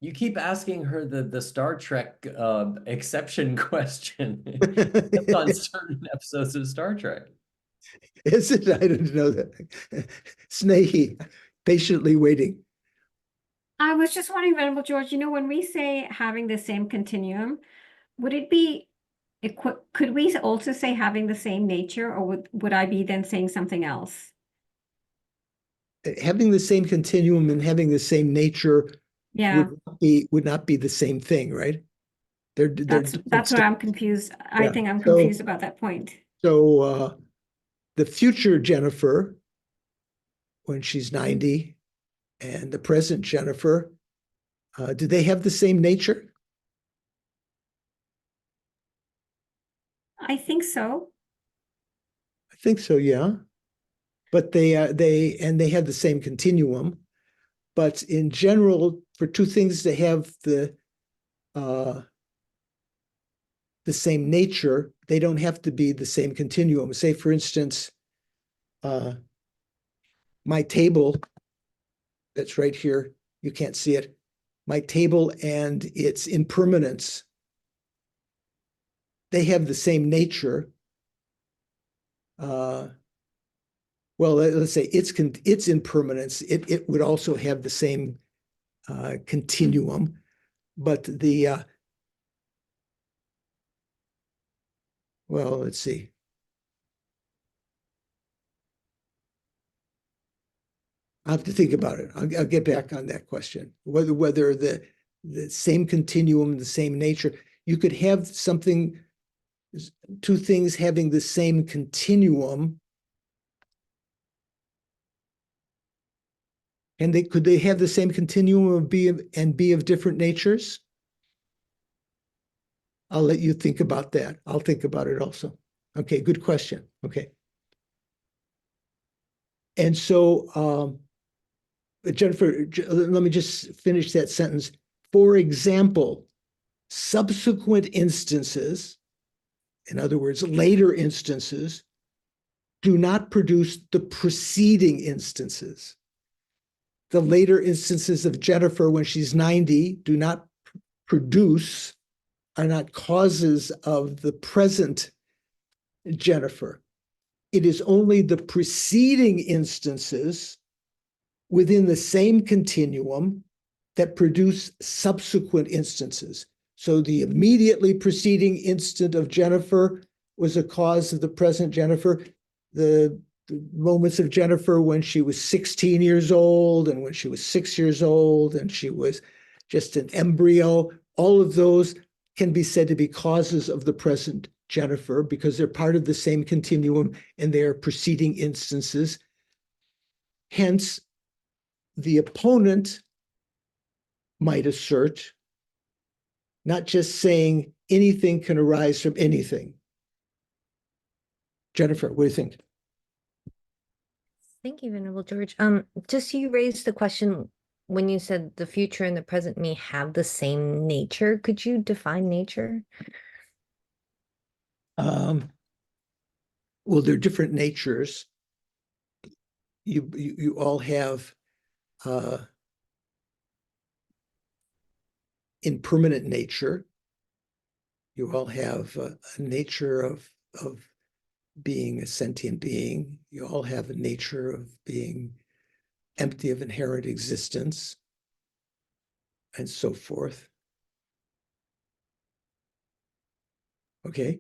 You keep asking her the Star Trek exception question. It's on certain episodes of Star Trek. Is it? I didn't know that. Snehi, patiently waiting. I was just wondering, Venerable George, when we say having the same continuum, would it be, could we also say having the same nature, or would I be then saying something else? Having the same continuum and having the same nature Yeah, would not be the same thing, right? that's where I'm confused. I Yeah. think I'm So- confused about that point. So the future Jennifer, when she's 90, and the present Jennifer, do they have the same nature? I think so. I think so, yeah. But they have the same continuum. But in general, for two things to have the same nature, they don't have to be the same continuum. Say, for instance, my table that's right here, you can't see it. My table and its impermanence, they have the same nature. Well, let's say its impermanence, it would also have the same continuum, but well, let's see. I'll have to think about it. I'll get back on that question. Whether the same continuum, the same nature, you could have two things having the same continuum. And could they have the same continuum of be of different natures? I'll let you think about that. I'll think about it also. Okay, good question. Okay. And so, Jennifer, let me just finish that sentence. For example, subsequent instances, in other words, later instances, do not produce the preceding instances. The later instances of Jennifer when she's 90 do not produce, are not causes of the present Jennifer. It is only the preceding instances within the same continuum that produce subsequent instances. So the immediately preceding instant of Jennifer was a cause of the present Jennifer. The moments of Jennifer when she was 16 years old and when she was 6 years old and she was just an embryo, all of those can be said to be causes of the present Jennifer because they're part of the same continuum and they are preceding instances. Hence, the opponent might assert, not just saying anything can arise from anything. Jennifer, what do you think? Thank you, Venerable George. Just you raised the question when you said the future and the present may have the same nature. Could you define nature? Well, they're different natures. You all have impermanent nature. You all have a nature of being a sentient being. You all have a nature of being empty of inherent existence, and so forth. Okay.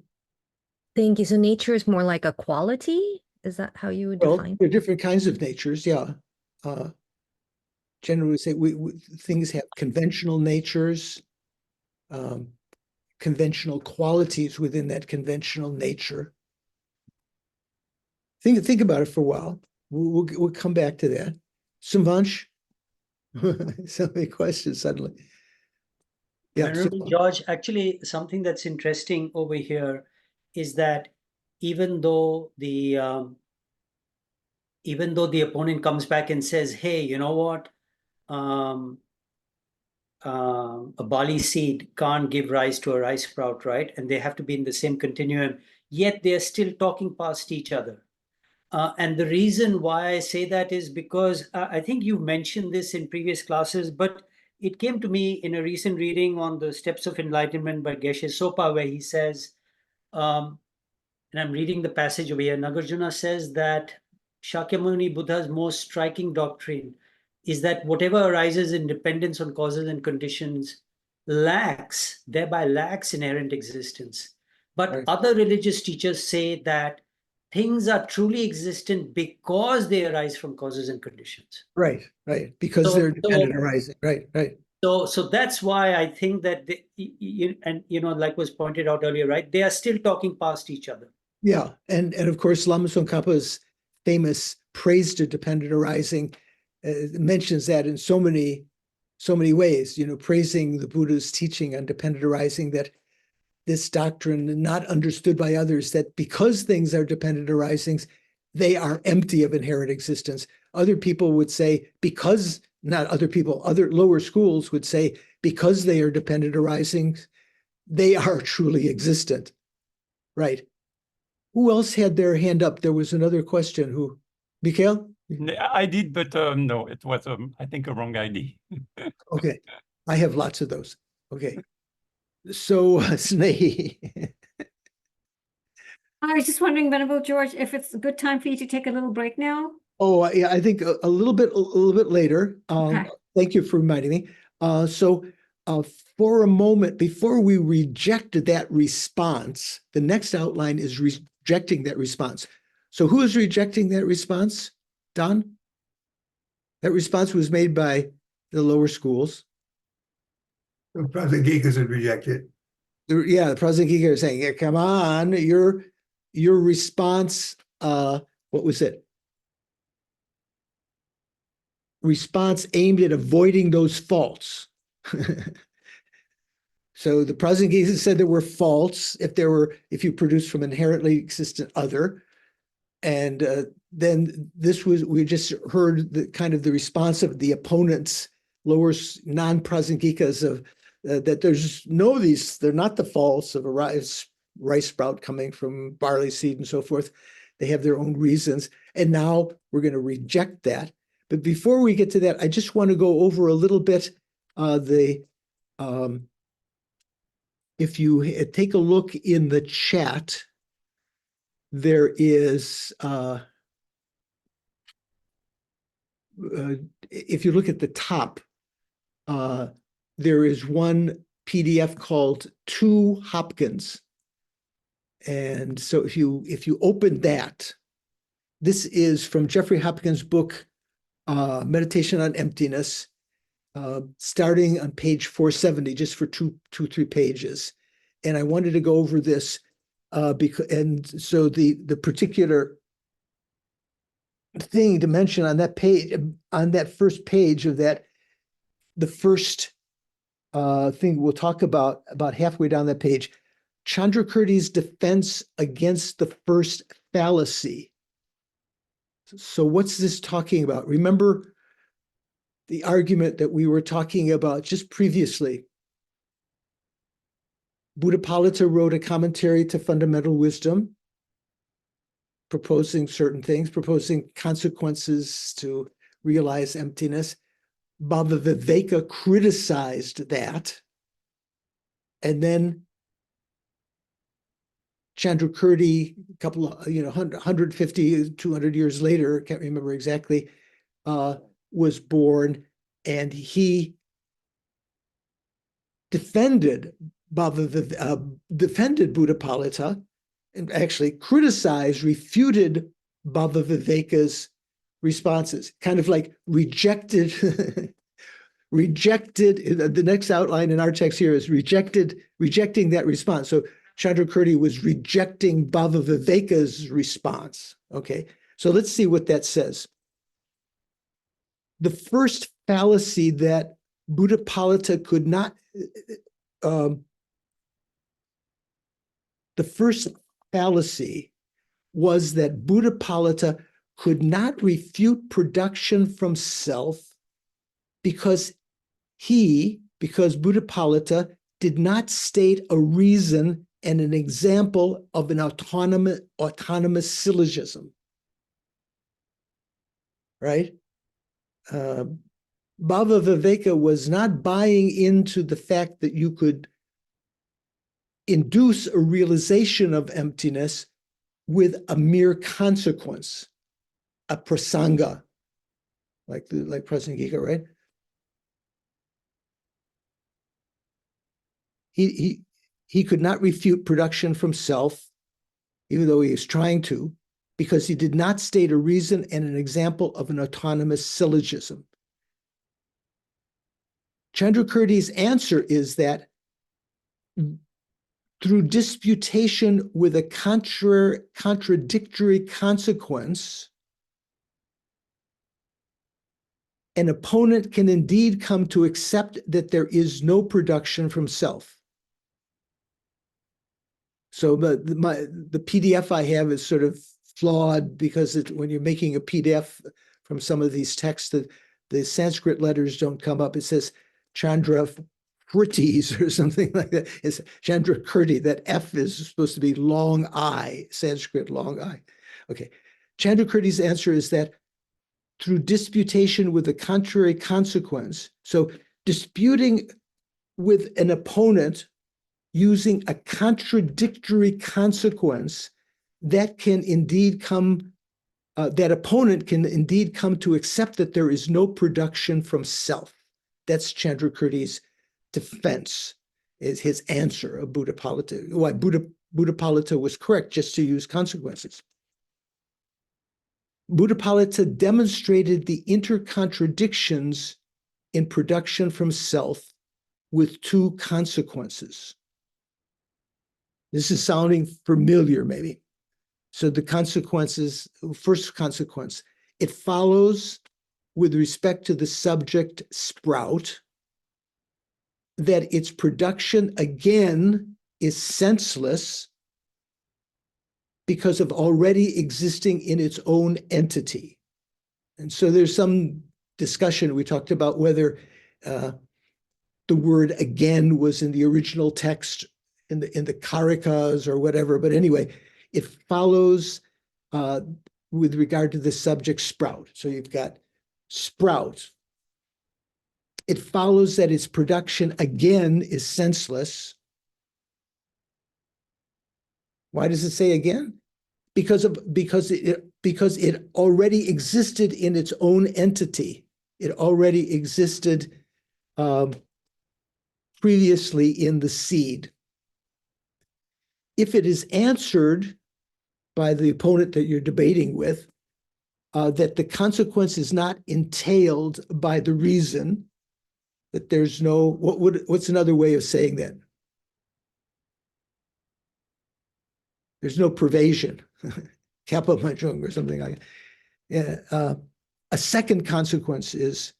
Thank you. So nature is more like a quality? Is that how you would define? There are different kinds of natures, yeah. Generally, we say things have conventional natures, conventional qualities within that conventional nature. Think about it for a while. We'll come back to that. Sumvansh? So many questions suddenly. Yeah. Venerable George, actually, something that's interesting over here is that even though the opponent comes back and says, "Hey, you know what? A barley seed can't give rise to a rice sprout, right? And they have to be in the same continuum. Yet they're still talking past each other." And the reason why I say that is because I think you mentioned this in previous classes, but it came to me in a recent reading on the Steps of Enlightenment by Geshe Sopa, where he says, and I'm reading the passage over here, Nagarjuna says that Shakyamuni Buddha's most striking doctrine is that whatever arises in dependence on causes and conditions thereby lacks inherent existence. But Right. Other religious teachers say that things are truly existent because they arise from causes and conditions. Right. Because they're dependent arising. Right. So that's why I think that like was pointed out earlier, right? They are still talking past each other. Yeah, and of course, Lama Tsongkhapa's famous praise to dependent arising mentions that in so many ways. Praising the Buddha's teaching on dependent arising, that this doctrine, not understood by others, that because things are dependent arisings, they are empty of inherent existence. Other people would say, because, not other people, other lower schools would say, because they are dependent arisings, they are truly existent. Right. Who else had their hand up? There was another question. Who? Mikhail? I did, but no, it was, I think, a wrong ID. Okay. I have lots of those. Okay. So, Snehi. I was just wondering, Venerable George, if it's a good time for you to take a little break now? Oh, yeah, I think a little bit later. Okay. Thank you for reminding me. For a moment, before we reject that response, the next outline is rejecting that response. So who is rejecting that response? Don? That response was made by the lower schools. The Prasanghikas would reject it. Yeah, the Prasanghikas are saying, yeah, come on, your response, what was it? Response aimed at avoiding those faults. So the Prasanghikas said there were faults if you produce from inherently existent other. And then we just heard the kind of the response of the opponents, lower non-Prasanghikas, of that they're not the faults of a rice sprout coming from barley seed and so forth. They have their own reasons. And now we're going to reject that. But before we get to that, I just want to go over a little bit if you take a look in the chat, there is, if you look at the top, there is one PDF called Two Hopkins. And so if you open that, this is from Jeffrey Hopkins' book, Meditation on Emptiness, starting on page 470, just for three pages. And I wanted to go over this and so the particular thing to mention on that page, on that first page of that, the first thing we'll talk about halfway down that page, Chandrakirti's defense against the first fallacy. So what's this talking about? Remember the argument that we were talking about just previously. Buddhapalita wrote a commentary to Fundamental Wisdom, proposing certain things, proposing consequences to realize emptiness. Bhavaviveka criticized that. And then Chandrakirti, a couple of, 150, 200 years later, can't remember exactly, was born, and he defended Buddhapalita, and actually criticized, refuted Bhavaviveka's responses, kind of like rejected, the next outline in our text here is rejecting that response. So Chandrakirti was rejecting Bhavaviveka's response. Okay, so let's see what that says. The first fallacy that Buddhapalita could not, the first fallacy was that Buddhapalita could not refute production from self because Buddhapalita did not state a reason and an example of an autonomous syllogism. Right? Bhavaviveka was not buying into the fact that you could induce a realization of emptiness with a mere consequence, a prasanga, like President Giga, right? He could not refute production from self, even though he was trying to, because he did not state a reason and an example of an autonomous syllogism. Chandrakirti's answer is that through disputation with a contradictory consequence, an opponent can indeed come to accept that there is no production from self. So the PDF I have is sort of flawed because when you're making a PDF from some of these texts, the Sanskrit letters don't come up. It says Chandrakirtis or something like that. It's Chandrakirti. That F is supposed to be long I, Sanskrit long I. Okay. Chandrakirti's answer is that through disputation with a contrary consequence, so disputing with an opponent using a contradictory consequence, that can indeed come, that opponent can indeed come to accept that there is no production from self. That's Chandrakirti's defense, is his answer of Buddhapalita, why Buddhapalita was correct just to use consequences. Buddhapalita demonstrated the intercontradictions in production from self with two consequences. This is sounding familiar, maybe. So the consequences, first consequence, it follows with respect to the subject sprout that its production again is senseless because of already existing in its own entity. And so there's some discussion. We talked about whether the word again was in the original text in the Karikas or whatever. But anyway, it follows with regard to the subject sprout. So you've got sprout. It follows that its production again is senseless. Why does it say again? Because it already existed in its own entity. It already existed previously in the seed. If it is answered by the opponent that you're debating with, that the consequence is not entailed by the reason, that there's no, what's another way of saying that? There's no pervasion, Khapa Manjung or something like that. Yeah, a second consequence is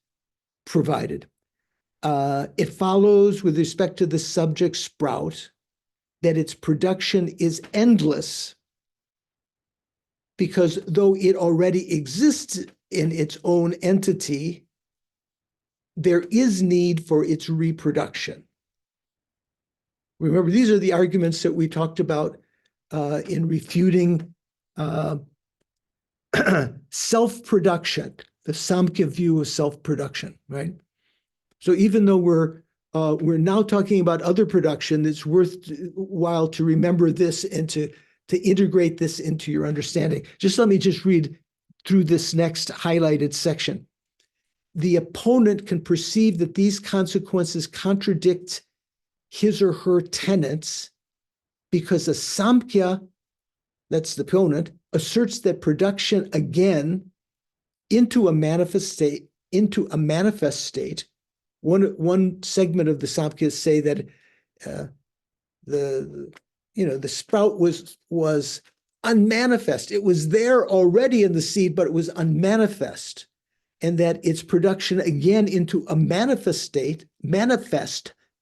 provided. It follows with respect to the subject sprout that its production is endless, because though it already exists in its own entity, there is need for its reproduction. Remember, these are the arguments that we talked about in refuting self-production, the Samkhya view of self-production, right? So even though we're now talking about other production, it's worthwhile to remember this and to integrate this into your understanding. Just let me just read through this next highlighted section. The opponent can perceive that these consequences contradict his or her tenets because a Samkhya, that's the opponent, asserts that production again into a manifest state, one segment of the Samkhyas say that the sprout was unmanifest. It was there already in the seed, but it was unmanifest, and that its production again into a manifest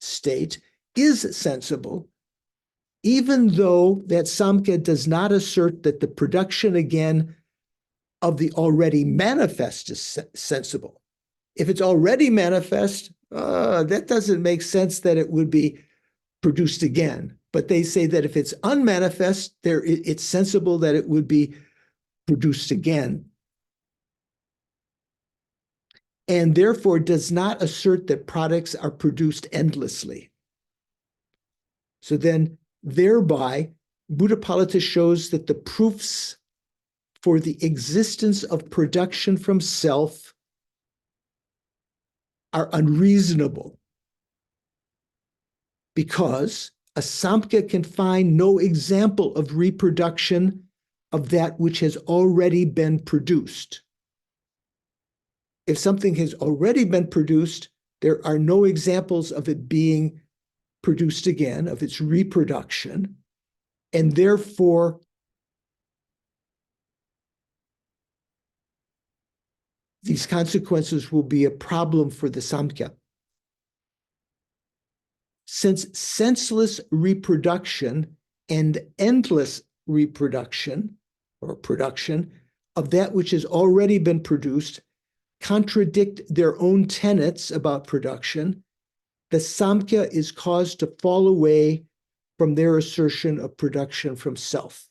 state is sensible, even though that Samkhya does not assert that the production again of the already manifest is sensible. If it's already manifest, that doesn't make sense that it would be produced again. But they say that if it's unmanifest, it's sensible that it would be produced again. And therefore does not assert that products are produced endlessly. So then, thereby, Buddhapalita shows that the proofs for the existence of production from self are unreasonable, because a Samkhya can find no example of reproduction of that which has already been produced. If something has already been produced, there are no examples of it being produced again, of its reproduction, and therefore these consequences will be a problem for the Samkhya. Since senseless reproduction and endless reproduction or production of that which has already been produced contradict their own tenets about production, the Samkhya is caused to fall away from their assertion of production from self.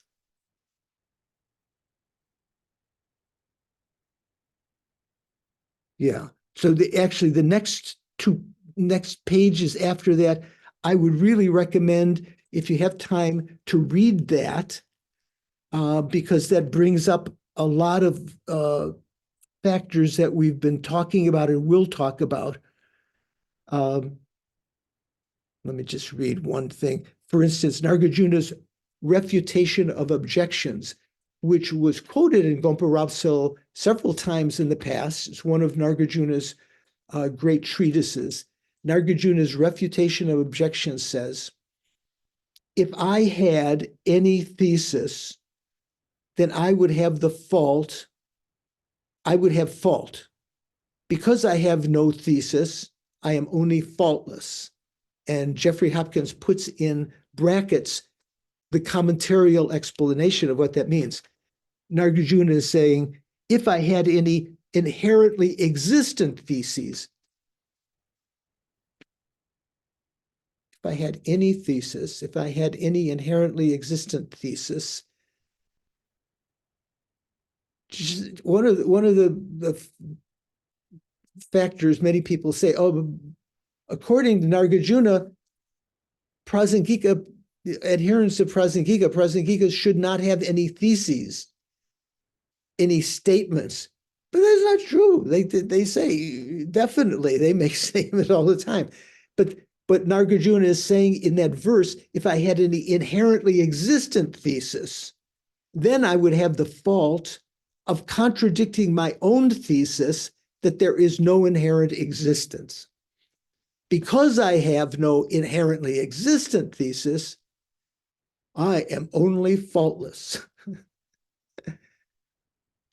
Yeah. So actually the next pages after that, I would really recommend, if you have time, to read that, because that brings up a lot of factors that we've been talking about and will talk about. Let me just read one thing. For instance, Nagarjuna's refutation of objections, which was quoted in Gompa Rapsal several times in the past. It's one of Nagarjuna's great treatises. Nagarjuna's refutation of objections says, if I had any thesis, then I would have fault. Because I have no thesis, I am only faultless. And Jeffrey Hopkins puts in brackets the commentarial explanation of what that means. Nagarjuna is saying, if I had any inherently existent theses, if I had any inherently existent thesis, one of the factors many people say, oh, according to Nagarjuna, Prasangika, adherents to Prasangikas should not have any theses, any statements. But that's not true. They say, definitely, they make statements all the time. But Nagarjuna is saying in that verse, if I had any inherently existent thesis, then I would have the fault of contradicting my own thesis that there is no inherent existence. Because I have no inherently existent thesis, I am only faultless.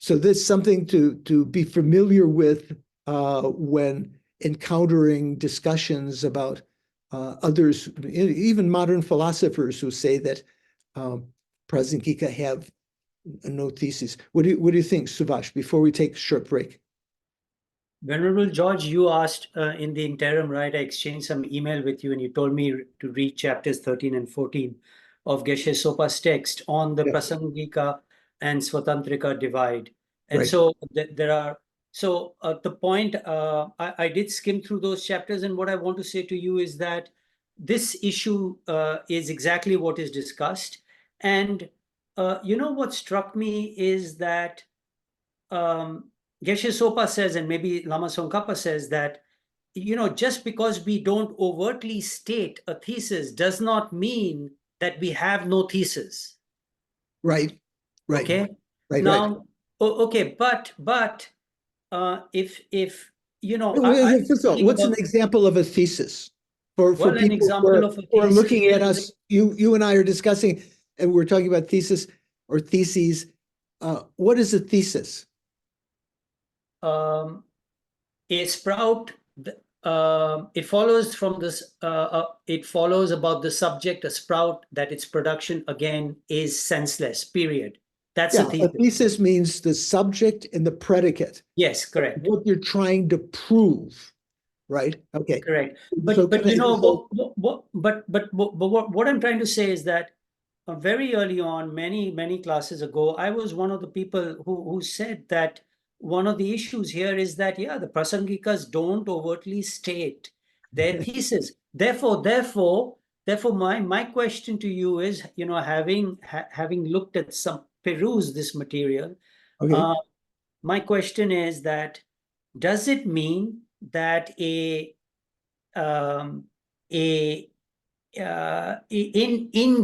So this is something to be familiar with when encountering discussions about others, even modern philosophers who say that Prasangika have no thesis. What do you think, Subhash, before we take a short break? Venerable George, you asked in the interim, right? I exchanged some email with you and you told me to read chapters 13 and 14 of Geshe Sopa's text on the Prasangika and Swatantrika divide. And so there are, so the point, I did skim through those chapters, and what I want to say to you is that this issue is exactly what is discussed. And you know what struck me is that Geshe Sopa says, and maybe Lama Tsongkhapa says that, you know, just because we don't overtly state a thesis does not mean that we have no thesis. Right. Okay. Right. Now, okay, but if you know, First of all, what's an example of a thesis for an people example of a who are thesis looking at is- us? You and I are discussing, and we're talking about thesis or theses. What is a thesis? A sprout, it follows from this, it follows about the subject, a sprout, that its production again is senseless, period. That's a thesis. A thesis means the subject and the predicate. Yes, correct. What you're trying to prove, right? Okay. Correct. So But you know, what I'm trying to say is that very early on, many classes ago, I was one of the people who said that one of the issues here is that, yeah, the Prasangikas don't overtly state their thesis. Therefore, my question to you is, you know, having looked at some peruse this material, my question is that, does it mean that in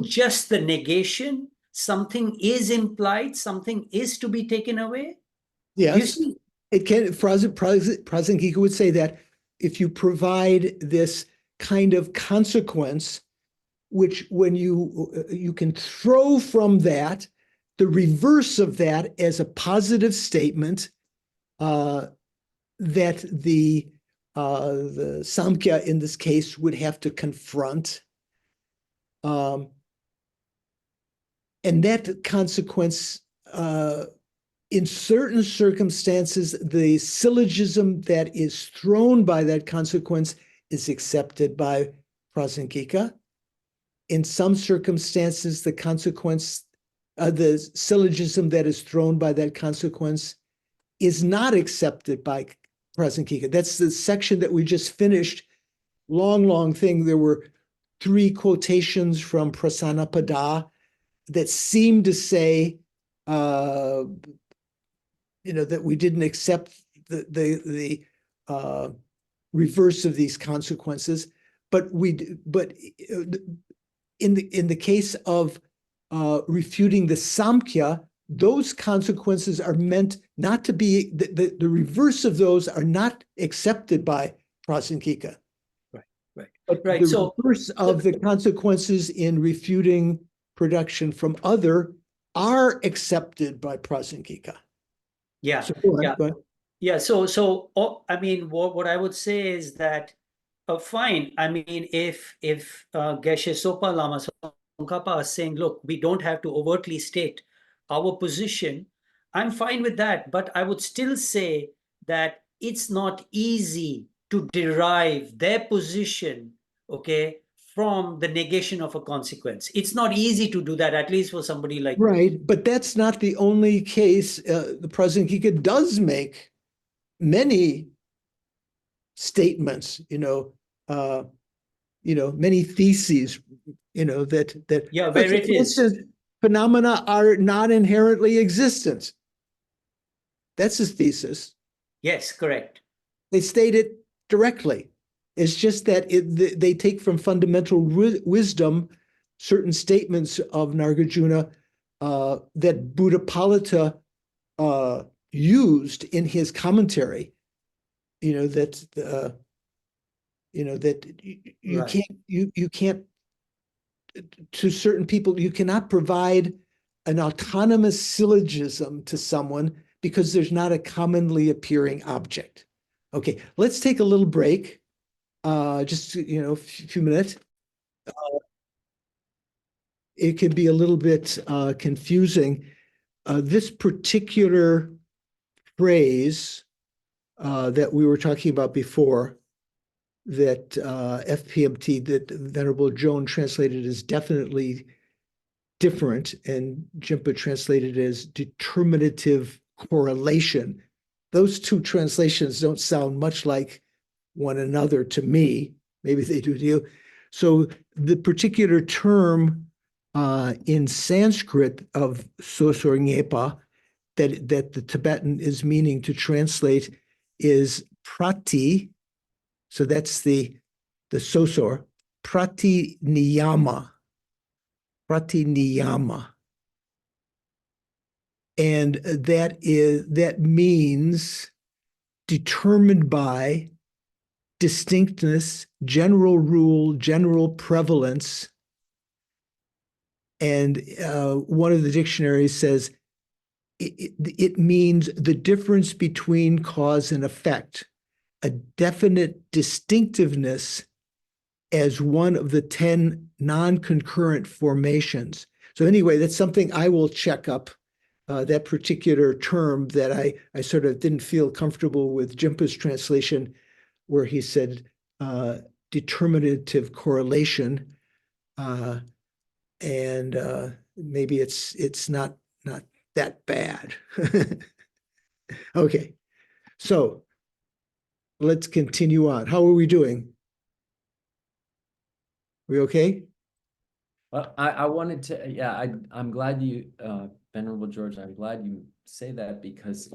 just the negation, something is implied, something is to be taken away? Yes, it can. Prasangika would say that if you provide this kind of consequence, which when you can throw from that the reverse of that as a positive statement, that the Samkhya in this case would have to confront. And that consequence, in certain circumstances, the syllogism that is thrown by that consequence is accepted by Prasangika. In some circumstances, the consequence, the syllogism that is thrown by that consequence is not accepted by Prasangika. That's the section that we just finished. Long thing. There were 3 quotations from Prasanapada that seem to say, that we didn't accept the reverse of these consequences, but in the case of refuting the Samkhya, those consequences are meant not to be, the reverse of those are not accepted by Prasangika. But the reverse of the consequences in refuting production from other are accepted by Prasangika. Yeah. So go ahead. Yeah. So I mean, what I would say is that, fine. I mean, if Geshe Sopa, Lama Tsongkhapa are saying, look, we don't have to overtly state our position, I'm fine with that. But I would still say that it's not easy to derive their position, okay, from the negation of a consequence. It's not easy to do that, at least for somebody like me. Right, but that's not the only case. The Prasangika does make many statements, many theses, that Yeah, where for it is. instance, phenomena are not inherently existent. That's his thesis. Yes, correct. They state it directly. It's just that they take from fundamental wisdom certain statements of Nagarjuna that Buddhapalita used in his commentary. That you Right. can't you can't, to certain people, you cannot provide an autonomous syllogism to someone because there's not a commonly appearing object. Okay, let's take a little break. Just a few minutes. It can be a little bit confusing. This particular phrase that we were talking about before, that FPMT, that Venerable Joan translated as definitely different, and Jimpa translated as determinative correlation. Those two translations don't sound much like one another to me. Maybe they do to you. So the particular term in Sanskrit of sosor nyepa that the Tibetan is meaning to translate is prati. So that's the sosor, prati niyama. Prati niyama. And that means determined by distinctness, general rule, general prevalence. And one of the dictionaries says it means the difference between cause and effect, a definite distinctiveness as one of the 10 non-concurrent formations. So anyway, that's something I will check up. That particular term that I sort of didn't feel comfortable with Jimpa's translation, where he said determinative correlation, and maybe it's not that bad. Okay, so let's continue on. How are we doing? We okay? Well, I wanted to, yeah, I'm glad you, Venerable George, I'm glad you say that, because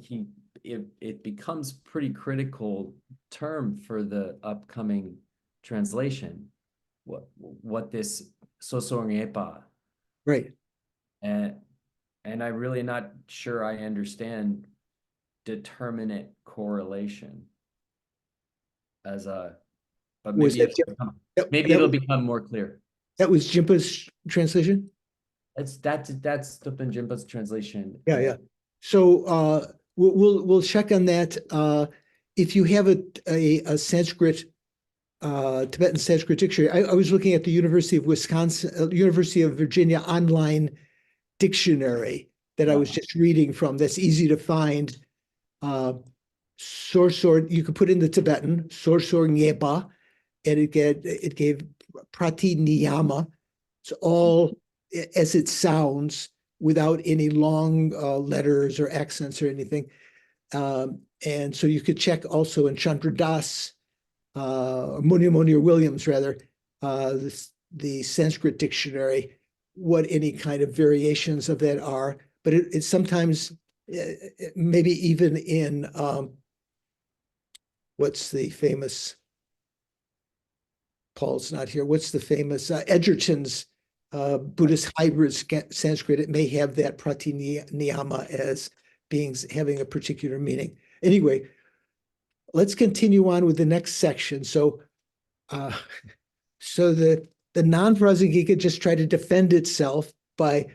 it becomes pretty critical term for the upcoming translation. What this sosor nyepa, Right. and I'm really not sure I understand determinate correlation as but Was maybe that it'll become more clear. That was Jimpa's translation? That's Tupan Jinpa's translation. Yeah. So we'll check on that. If you have a Sanskrit, Tibetan Sanskrit dictionary, I was looking at the University of Wisconsin, University of Virginia online dictionary that I was just reading from. That's easy to find. Sorsor, you could put in the Tibetan, Sorsor Nyepa, and it gave Prati Niyama. It's all as it sounds, without any long letters or accents or anything. And so you could check also in Chandra Das, Muni or Williams rather, the Sanskrit dictionary, what any kind of variations of that are. But it's sometimes, maybe even in, what's the famous, Paul's not here, what's the famous, Edgerton's Buddhist hybrid Sanskrit, it may have that prati niyama as having a particular meaning. Anyway, let's continue on with the next section. So the non-Prasangika just tried to defend itself by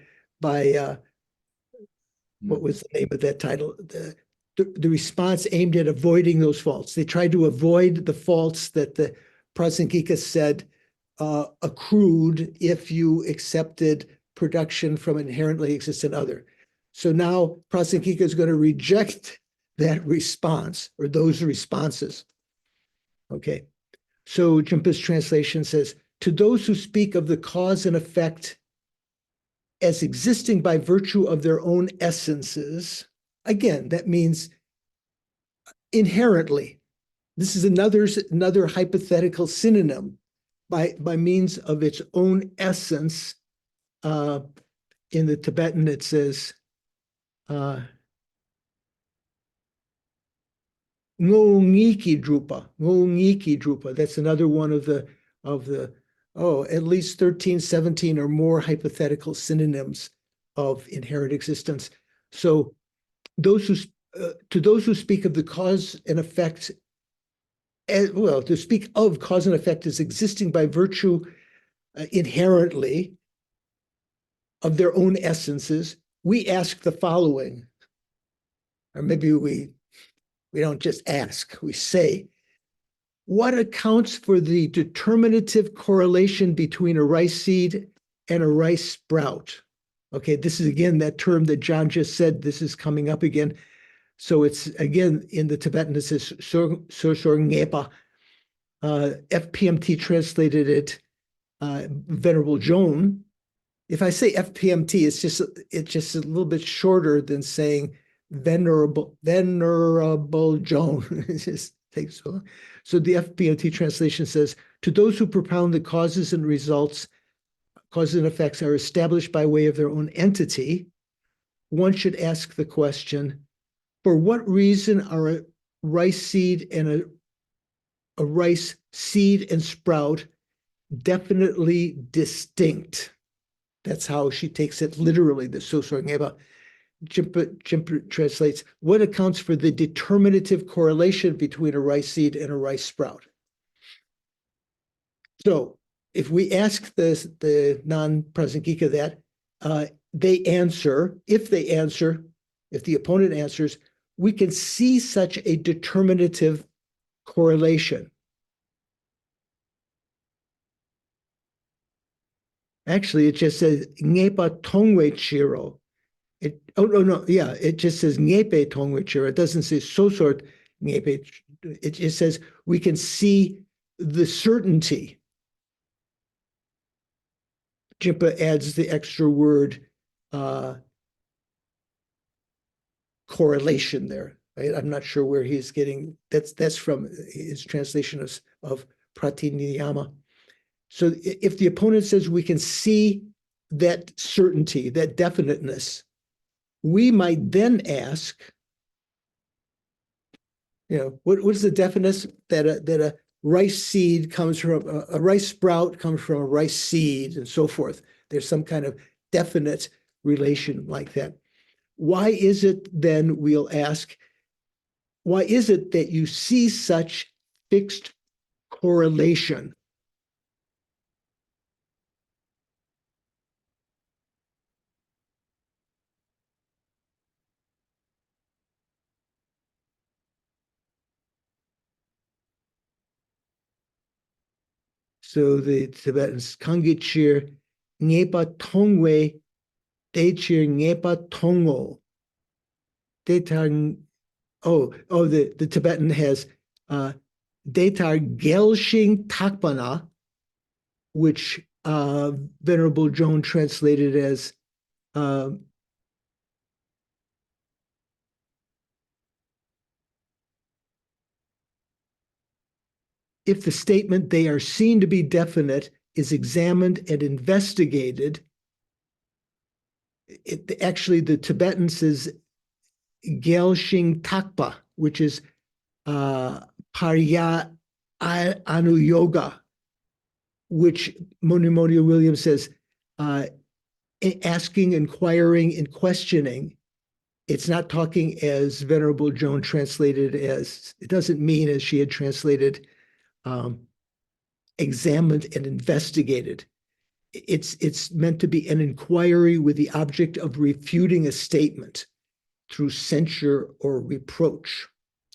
what was the name of that title? The response aimed at avoiding those faults. They tried to avoid the faults that the Prasangika said accrued if you accepted production from an inherently existent other. So now Prasangika is going to reject that response or those responses. Okay. So Jimpa's translation says, to those who speak of the cause and effect as existing by virtue of their own essences, again, that means inherently. This is another hypothetical synonym, by means of its own essence. In the Tibetan, it says, Ngongiki Drupa. That's another one of the at least 13, 17 or more hypothetical synonyms of inherent existence. So to those who speak of the cause and effect, to speak of cause and effect as existing by virtue inherently of their own essences, we ask the following, or maybe we don't just ask, we say, what accounts for the determinative correlation between a rice seed and a rice sprout? Okay, this is again that term that John just said, this is coming up again. So it's again in the Tibetan, it says Sur Ngepa. FPMT translated it, Venerable Joan. If I say FPMT, it's just a little bit shorter than saying Venerable Joan. It just takes so long. So the FPMT translation says, to those who propound the causes and results, causes and effects are established by way of their own entity, one should ask the question, for what reason are a rice seed and a rice seed and sprout definitely distinct? That's how she takes it literally, the Sosor Ngeba. Jimpa translates, what accounts for the determinative correlation between a rice seed and a rice sprout? So if we ask the non-present Gika that, they answer, if the opponent answers, we can see such a determinative correlation. Actually, it just says Ngepa Tongwe Chiro. It just says Ngepe Tongwe Chiro. It doesn't say Sosort Ngepe. It just says we can see the certainty. Jimpa adds the extra word correlation there. Right? I'm not sure where he's getting that's from his translation of Pratiniyama. So if the opponent says we can see that certainty, that definiteness, we might then ask, what's the definiteness that a rice seed comes from, a rice sprout comes from a rice seed and so forth. There's some kind of definite relation like that. Why is it then, we'll ask, why is it that you see such fixed correlation? So the Tibetans, Kangichir, Ngepa Tongwe, Dechir Ngepa Tongo. Detar, the Tibetan has Detar Gelshing Takpana, which Venerable Joan translated as if the statement they are seen to be definite is examined and investigated, actually the Tibetan says Gelshing Takpa, which is Parya Anu Yoga, which Moni Williams says asking, inquiring, and questioning. It's not talking as Venerable Joan translated as, it doesn't mean as she had translated examined and investigated. It's meant to be an inquiry with the object of refuting a statement through censure or reproach.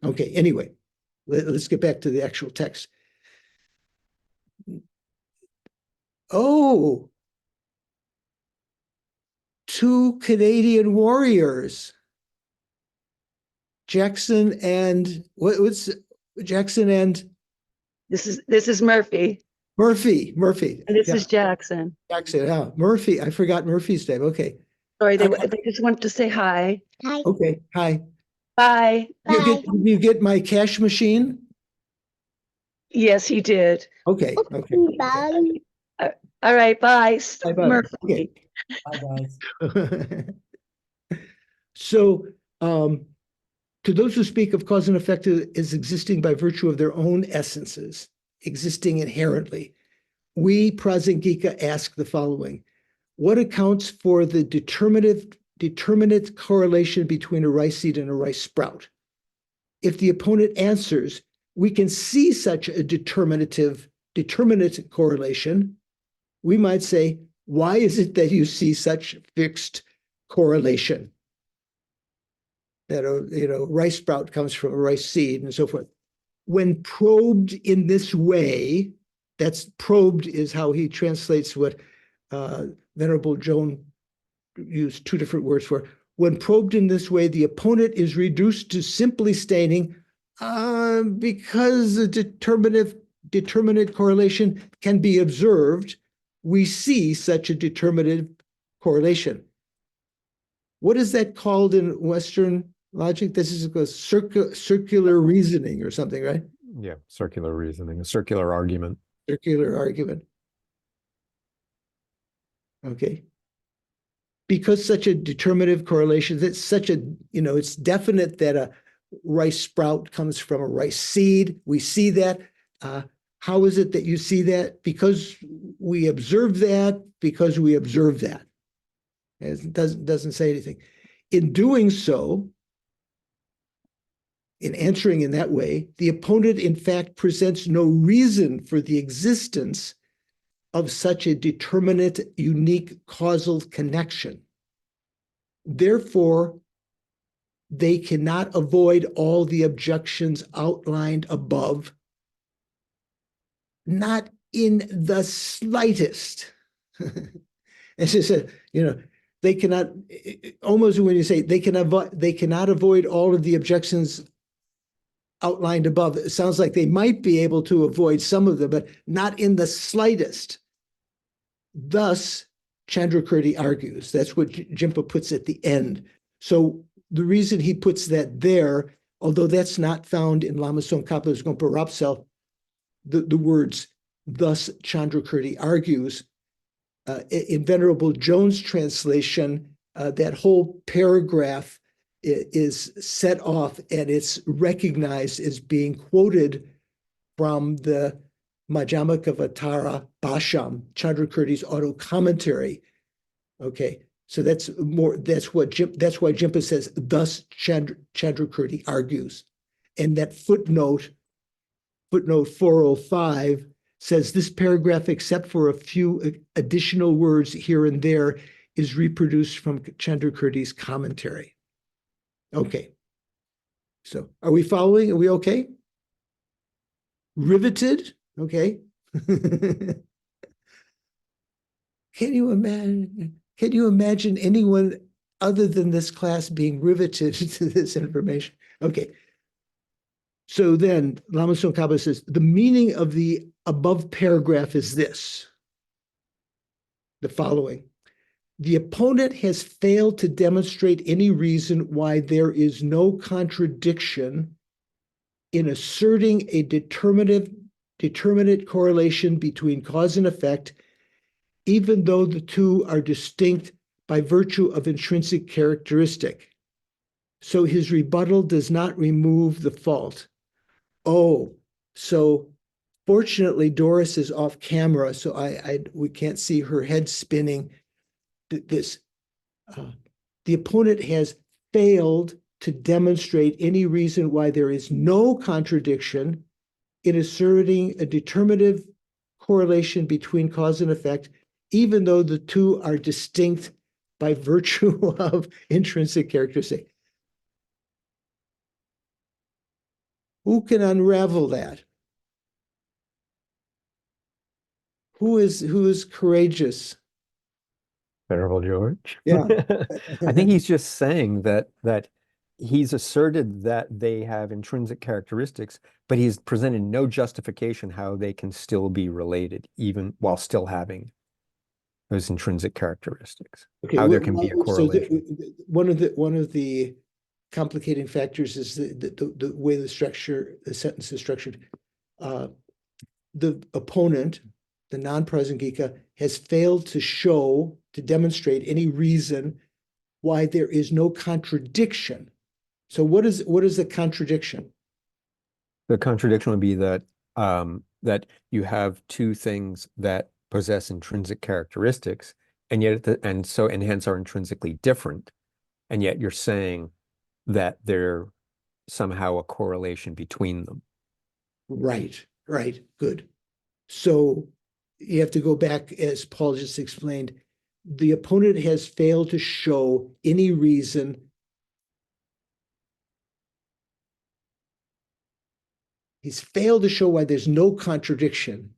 Okay, anyway, let's get back to the actual text. Oh, 2 Canadian warriors. Jackson and what's Jackson and This is Murphy. Murphy. And this Yeah, is Jackson. Jackson. Yeah, Murphy. I forgot Murphy's name. Okay. Sorry, they I- just wanted to say hi. Okay. Hi. Bye. You get my cash machine? Yes, he did. Okay. Okay. All right, bye. Bye, bye. Murphy. Okay. Bye, guys. So, to those who speak of cause and effect as existing by virtue of their own essences, existing inherently, we, Prasangika, ask the following. What accounts for the determinate correlation between a rice seed and a rice sprout? If the opponent answers, we can see such a determinate correlation, we might say, why is it that you see such fixed correlation? That rice sprout comes from a rice seed and so forth. When probed in this way, that's probed is how he translates what Venerable Joan used two different words for. When probed in this way, the opponent is reduced to simply stating, because a determinate correlation can be observed, we see such a determinate correlation. What is that called in Western logic? This is a circular reasoning or something, right? Yeah, circular reasoning, a circular argument. Circular argument. Okay. Because such a determinative correlation, that's such a, it's definite that a rice sprout comes from a rice seed. We see that. How is it that you see that? Because we observe that, It doesn't say anything. In doing so, in answering in that way, the opponent, in fact, presents no reason for the existence of such a determinate, unique causal connection. Therefore, they cannot avoid all the objections outlined above, not in the slightest. As I said, they cannot, almost when you say they cannot avoid all of the objections outlined above, it sounds like they might be able to avoid some of them, but not in the slightest. Thus, Chandrakirti argues, that's what Jimpa puts at the end. So the reason he puts that there, although that's not found in Lama Tsong Khapa's Gompa Rapsel, the words, thus Chandrakirti argues, in Venerable Jones' translation, that whole paragraph is set off and it's recognized as being quoted from the Madhyamakavatara Bhasham, Chandrakirti's auto commentary. Okay, so that's why Jimpa says, thus Chandrakirti argues. And that footnote 405 says this paragraph, except for a few additional words here and there, is reproduced from Chandrakirti's commentary. Okay. So are we following? Are we okay? Riveted? Okay. Can you imagine anyone other than this class being riveted to this information? Okay. So then Lama Tsong Khapa says, the meaning of the above paragraph is this, the following. The opponent has failed to demonstrate any reason why there is no contradiction in asserting a determinate correlation between cause and effect, even though the two are distinct by virtue of intrinsic characteristic. So his rebuttal does not remove the fault. Oh, so fortunately Doris is off camera, so we can't see her head spinning. The opponent has failed to demonstrate any reason why there is no contradiction in asserting a determinative correlation between cause and effect, even though the two are distinct by virtue of intrinsic characteristic. Who can unravel that? Who is courageous? Venerable George. Yeah. I think he's just saying that he's asserted that they have intrinsic characteristics, but he's presented no justification how they can still be related, even while still having those intrinsic characteristics. Okay, How there can be a correlation. one of the complicating factors is the way the sentence is structured. The opponent, the non-Prasangika, has failed to demonstrate any reason why there is no contradiction. So what is the contradiction? The contradiction would be that that you have two things that possess intrinsic characteristics, and yet hence are intrinsically different, and yet you're saying that there's somehow a correlation between them. Right, good. So you have to go back, as Paul just explained, the opponent has failed to show any reason. He's failed to show why there's no contradiction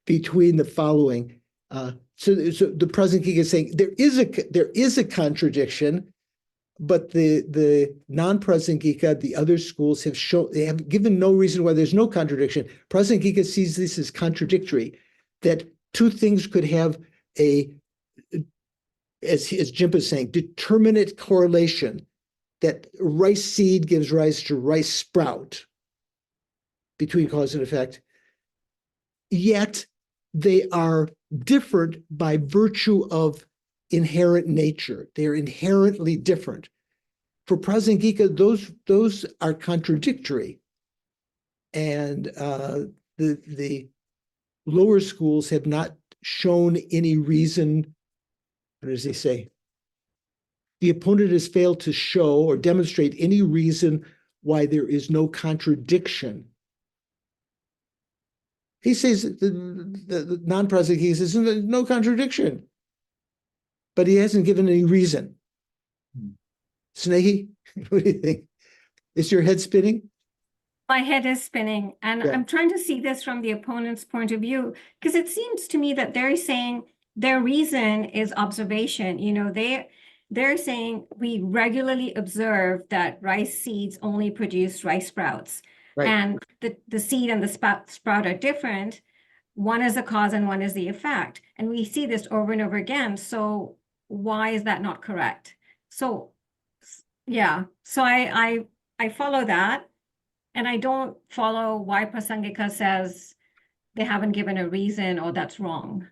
between the following. So the Prasangika is saying there is a contradiction, but the non-Prasangika, the other schools they have given no reason why there's no contradiction. Prasangika sees this as contradictory, that two things could have as Jimpa is saying, determinate correlation, that rice seed gives rise to rice sprout between cause and effect, yet they are different by virtue of inherent nature. They're inherently different. For Prasangika, those are contradictory. And the lower schools have not shown any reason. What does he say? The opponent has failed to show or demonstrate any reason why there is no contradiction. He says the non-Prasangika says there's no contradiction, but he hasn't given any reason. Snehi, what do you think? Is your head spinning? My head is spinning, and Yeah. I'm trying to see this from the opponent's point of view, because it seems to me that they're saying their reason is observation. They're saying we regularly observe that rice seeds only produce rice sprouts. Right. And the seed and the sprout are different. One is the cause and one is the effect. And we see this over and over again. So why is that not correct? So yeah, so I follow that. And I don't follow why Prasangika says they haven't given a reason or that's wrong.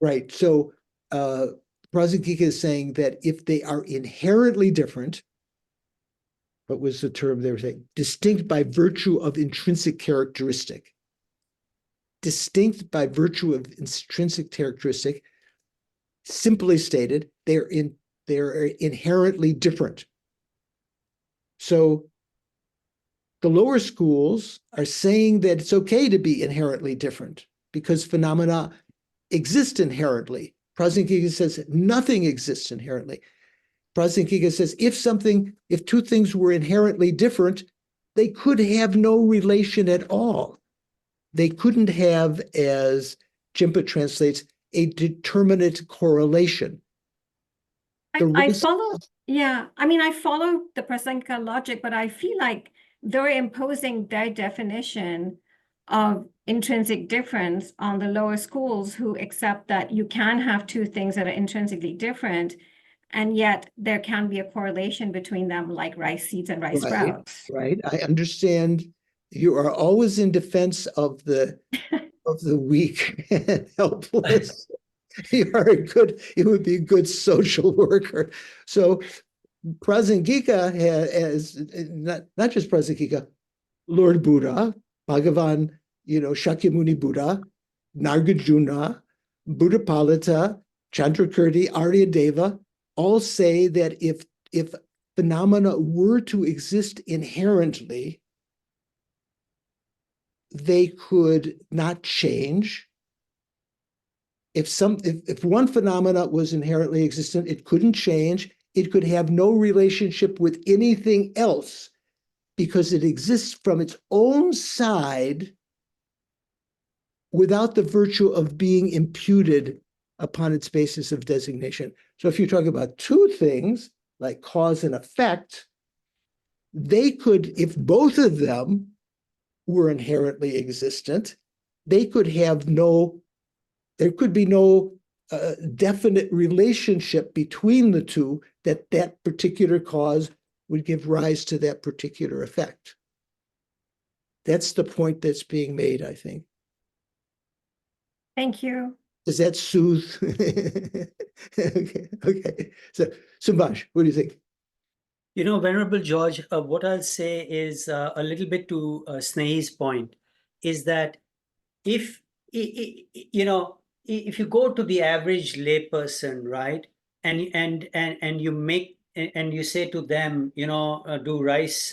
Right. So Prasangika is saying that if they are inherently different, what was the term they were saying? Distinct by virtue of intrinsic characteristic. Distinct by virtue of intrinsic characteristic, simply stated, they're inherently different. So the lower schools are saying that it's okay to be inherently different because phenomena exist inherently. Prasangika says nothing exists inherently. Prasangika says if two things were inherently different, they could have no relation at all. They couldn't have, as Jimpa translates, a determinate correlation. I follow, yeah. I mean, I follow the Prasangika logic, but I feel like they're imposing their definition of intrinsic difference on the lower schools who accept that you can have two things that are intrinsically different, and yet there can be a correlation between them, like rice seeds and rice sprouts. Right. I understand you are always in defense of the weak and helpless. You would be a good social worker. So Prasangika has not just Prasangika, Lord Buddha, Bhagavan, Shakyamuni Buddha, Nagarjuna, Buddhapalita, Chandrakirti, Aryadeva, all say that if phenomena were to exist inherently, they could not change. If one phenomena was inherently existent, it couldn't change. It could have no relationship with anything else because it exists from its own side without the virtue of being imputed upon its basis of designation. So if you talk about two things, like cause and effect, they could, if both of them were inherently existent, they could have no, there could be no definite relationship between the two, that that particular cause would give rise to that particular effect. That's the point that's being made, I think. Thank you. Does that soothe? Okay. So, Subhash, what do you think? You know, Venerable George, what I'll say is a little bit to Snehi's point, is that if, you know, if you go to the average layperson, right, and you make, and you say to them, you know, do rice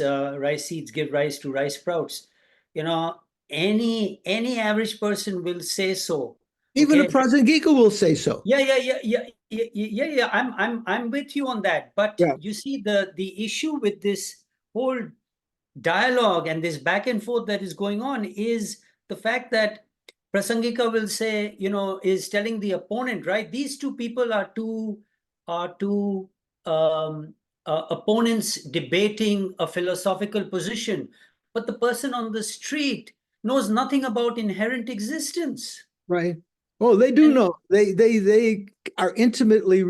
seeds give rise to rice sprouts? You know, any average person will say so. Even a Okay? Prasangika will say so. Yeah. I'm with you on that. But Yeah. you see, the issue with this whole dialogue and this back and forth that is going on is the fact that Prasangika will say, you know, is telling the opponent, right? These two people are two opponents debating a philosophical position, but the person on the street knows nothing about inherent existence. Right. Oh, they do And- know. They are intimately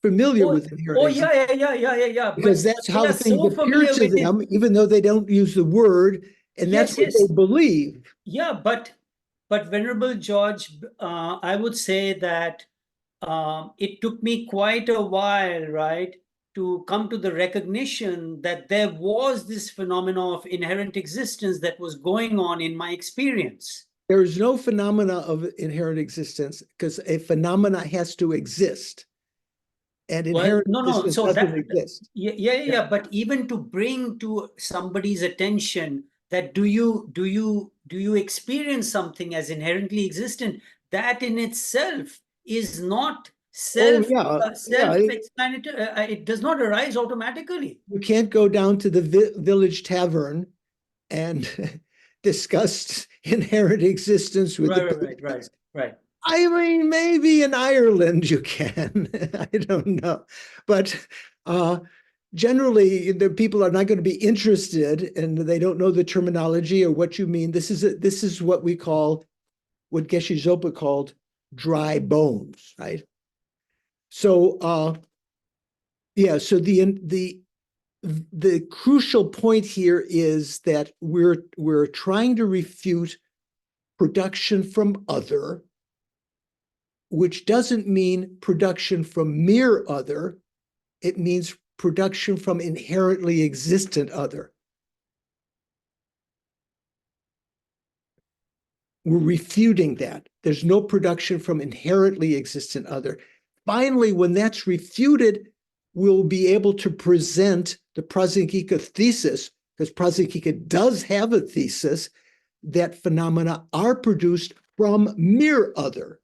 familiar with inherent existence. Yeah. Because But that's they how are things so appear familiar to with it. them, even though they don't use the word, and that's what Yes. they believe. Yeah, but Venerable George, I would say that it took me quite a while, right, to come to the recognition that there was this phenomenon of inherent existence that was going on in my experience. There is no phenomena of inherent existence because a phenomena has to exist. And Well, inherent no, existence so doesn't that, exist. yeah. But even to bring to somebody's attention that do you experience something as inherently existent, that in itself is not Oh, yeah. self-explanatory. It does not arise automatically. You can't go down to the village tavern and discuss inherent existence with the patrons. Right. I mean, maybe in Ireland you can. I don't know. But generally, the people are not going to be interested, and they don't know the terminology or what you mean. This is what we call, what Geshe Zopa called dry bones, right? So, yeah. So the crucial point here is that we're trying to refute production from other, which doesn't mean production from mere other. It means production from inherently existent other. We're refuting that. There's no production from inherently existent other. Finally, when that's refuted, we'll be able to present the Prasangika thesis, because Prasangika does have a thesis that phenomena are produced from mere other.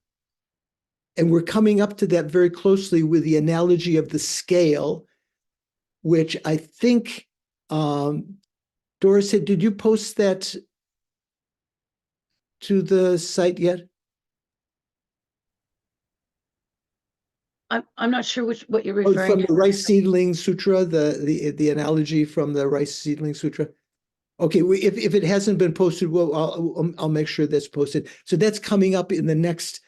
And we're coming up to that very closely with the analogy of the scale, which I think, Doris said, did you post that to the site yet? I'm not sure what you're Oh, referring from to. the Rice Seedling Sutra, the analogy from the Rice Seedling Sutra. Okay, if it hasn't been posted, well, I'll make sure that's posted. So that's coming up in the next,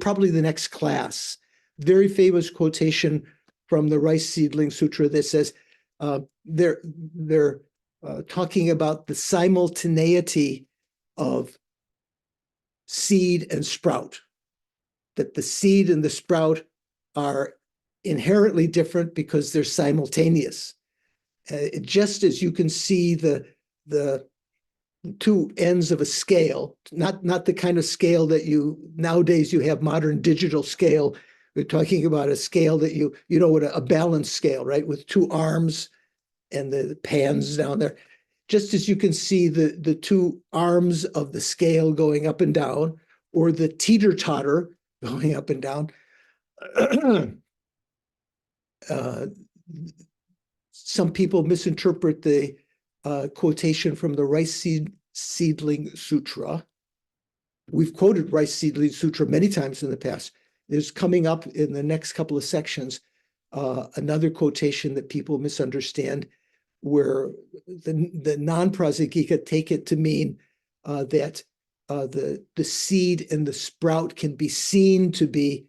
probably the next class. Very famous quotation from the Rice Seedling Sutra that says they're talking about the simultaneity of seed and sprout. That the seed and the sprout are inherently different because they're simultaneous. Just as you can see the two ends of a scale, not the kind of scale that nowadays you have modern digital scale. We're talking about a scale that you know what a balance scale, right? With two arms and the pans down there. Just as you can see the two arms of the scale going up and down, or the teeter-totter going up and down. Some people misinterpret the quotation from the Rice Seedling Sutra. We've quoted Rice Seedling Sutra many times in the past. There's coming up in the next couple of sections another quotation that people misunderstand, where the non-Prasangika take it to mean that the seed and the sprout can be seen to be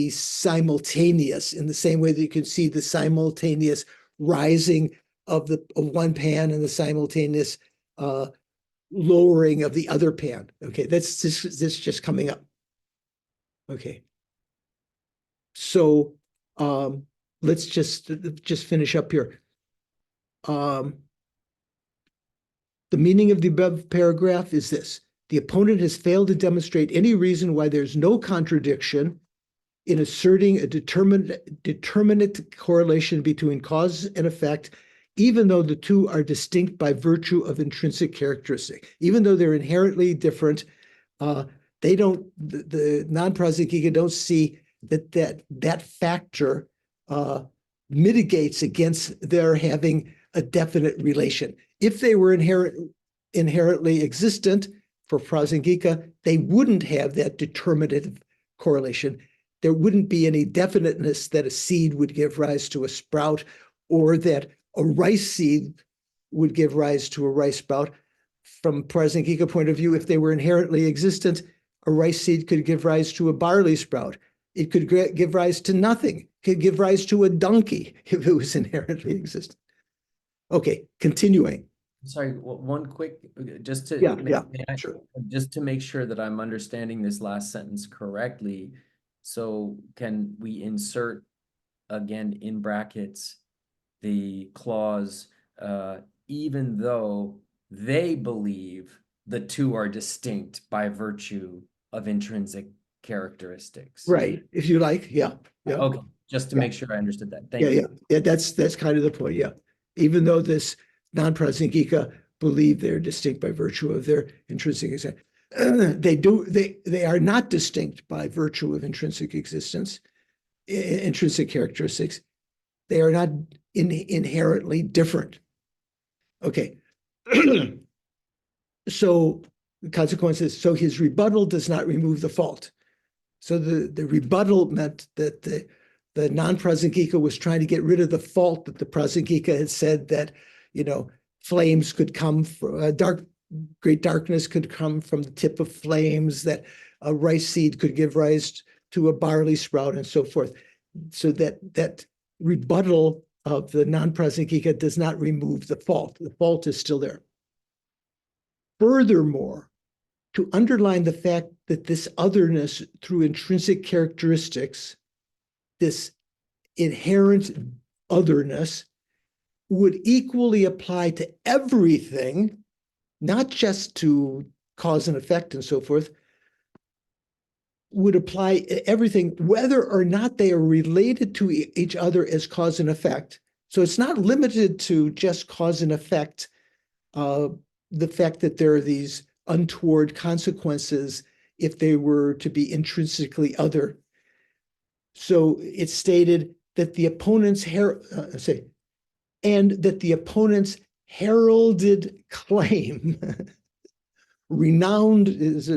simultaneous, in the same way that you can see the simultaneous rising of one pan and the simultaneous lowering of the other pan. Okay, that's this just coming up. Okay, so let's just finish up here. The meaning of the above paragraph is this: the opponent has failed to demonstrate any reason why there's no contradiction in asserting a determinate correlation between cause and effect, even though the two are distinct by virtue of intrinsic characteristic. Even though they're inherently different, they don't, the non-Prasangika don't see that factor mitigates against their having a definite relation. If they were inherently existent for Prasangika, they wouldn't have that determinative correlation. There wouldn't be any definiteness that a seed would give rise to a sprout, or that a rice seed would give rise to a rice sprout. From Prasangika point of view, if they were inherently existent, a rice seed could give rise to a barley sprout. It could give rise to nothing. It could give rise to a donkey if it was inherently existent. Okay, continuing. Sorry, one quick, just to sure. Just to make sure that I'm understanding this last sentence correctly. So can we insert again in brackets the clause, even though they believe the two are distinct by virtue of intrinsic characteristics? Right, if you like, yeah. Okay, just to make sure I understood that. Thank you. Yeah, that's kind of the point, yeah. Even though this non-Prasangika believe they're distinct by virtue of their intrinsic existence, they are not distinct by virtue of intrinsic existence, intrinsic characteristics. They are not inherently different. Okay. So the consequence is, so his rebuttal does not remove the fault. So the rebuttal meant that the non-Prasangika was trying to get rid of the fault that the Prasangika had said, that, flames could come from great darkness could come from the tip of flames, that a rice seed could give rise to a barley sprout, and so forth. So that rebuttal of the non-Prasangika does not remove the fault. The fault is still there. Furthermore, to underline the fact that this otherness through intrinsic characteristics, this inherent otherness, would equally apply to everything, not just to cause and effect and so forth, would apply to everything, whether or not they are related to each other as cause and effect. So it's not limited to just cause and effect, the fact that there are these untoward consequences if they were to be intrinsically other. So it's stated that the opponent's heralded claim, renowned is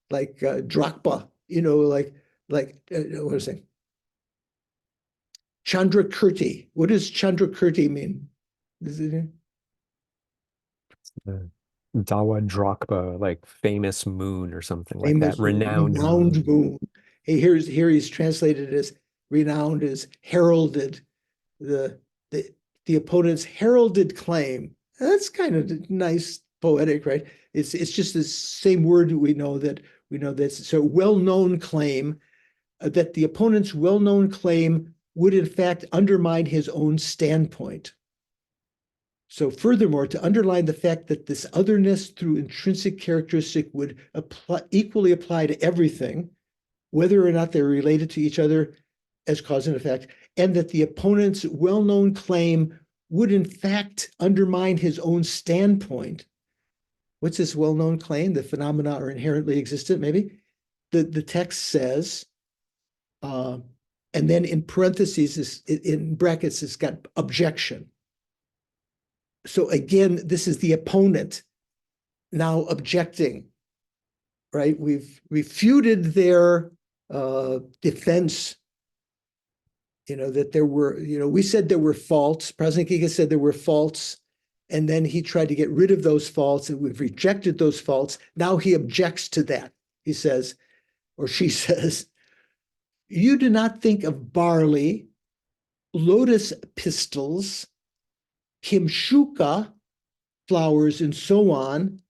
like Drakpa, what is it? Chandrakirti. What does Chandrakirti mean? Is it? Dawa Drakpa, like famous moon or something like that. Renowned moon. Here he's translated as renowned, as heralded. The opponent's heralded claim. That's kind of nice, poetic, right? It's just the same word we know that's so well-known claim, that the opponent's well-known claim would in fact undermine his own standpoint. So furthermore, to underline the fact that this otherness through intrinsic characteristic would equally apply to everything, whether or not they're related to each other as cause and effect, and that the opponent's well-known claim would in fact undermine his own standpoint. What's this well-known claim? The phenomena are inherently existent, maybe? The text says, and then in parentheses, in brackets, it's got objection. So again, this is the opponent now objecting, right? We've refuted their defense, that there were, we said there were faults. President Giga said there were faults, and then he tried to get rid of those faults, and we've rejected those faults. Now he objects to that. He says, or she says, you do not think of barley, lotus pistils, kimshuka flowers, and so on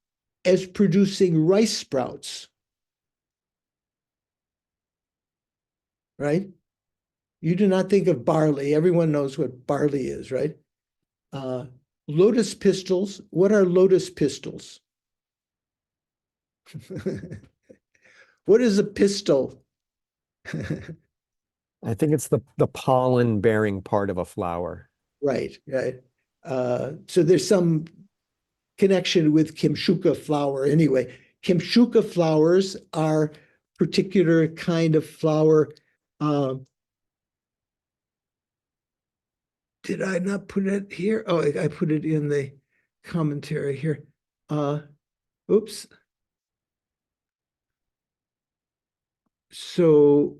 as producing rice sprouts. Right? You do not think of barley. Everyone knows what barley is, right? Lotus pistils. What are lotus pistils? What is a pistil? I think it's the pollen bearing part of a flower. Right. So there's some connection with kimshuka flower. Anyway, kimshuka flowers are particular kind of flower. Did I not put it here? Oh, I put it in the commentary here. Oops. So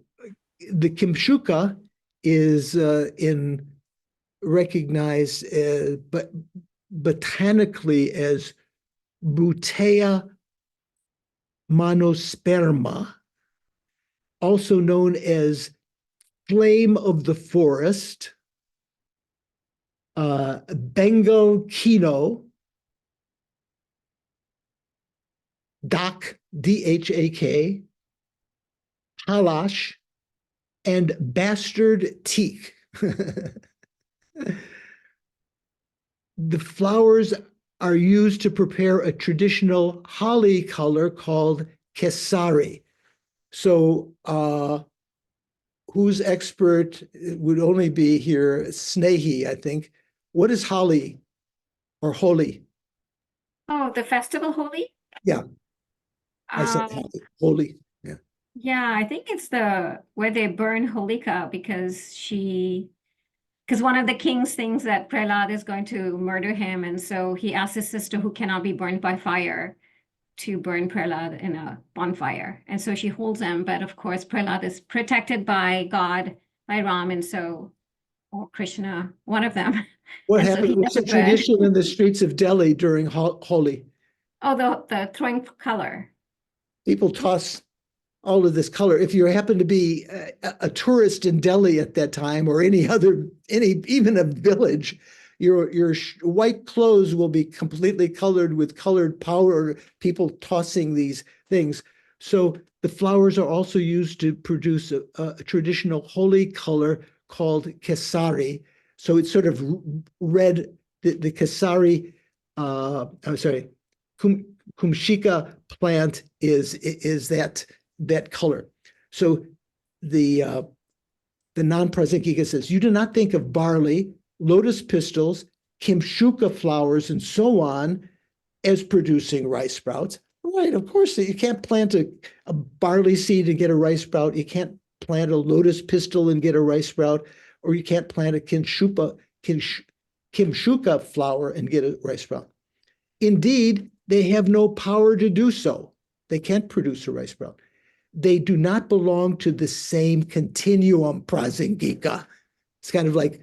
the kimshuka is recognized but botanically as Butea monosperma, also known as flame of the forest, Bengal kino, Dak, D-H-A-K, Halash, and bastard teak. The flowers are used to prepare a traditional holly color called kesari. So who's expert? It would only be here, Snehi, I think. What is holly or holy? Oh, the festival Holi? Yeah, I said holy. Yeah. Yeah, I think it's where they burn Holika because one of the king's thinks that Prahlad is going to murder him, and so he asks his sister, who cannot be burned by fire, to burn Prahlad in a bonfire. And so she holds him, but of course Prahlad is protected by God, by Ram, and so, or Krishna, one of them. What And so happened? he What's the gets red. tradition in the streets of Delhi during Holi? Oh, the throwing color. People toss all of this color. If you happen to be a tourist in Delhi at that time, or even a village, your white clothes will be completely colored with colored powder, people tossing these things. So the flowers are also used to produce a traditional holy color called kesari. So it's sort of red, the kesari, I'm sorry, kumshika plant is that color. So the non-present Giga says, you do not think of barley, lotus pistils, kimshuka flowers, and so on as producing rice sprouts. Right, of course, you can't plant a barley seed and get a rice sprout. You can't plant a lotus pistil and get a rice sprout, or you can't plant a kimshuka flower and get a rice sprout. Indeed, they have no power to do so. They can't produce a rice sprout. They do not belong to the same continuum, Prasangika. It's kind of like,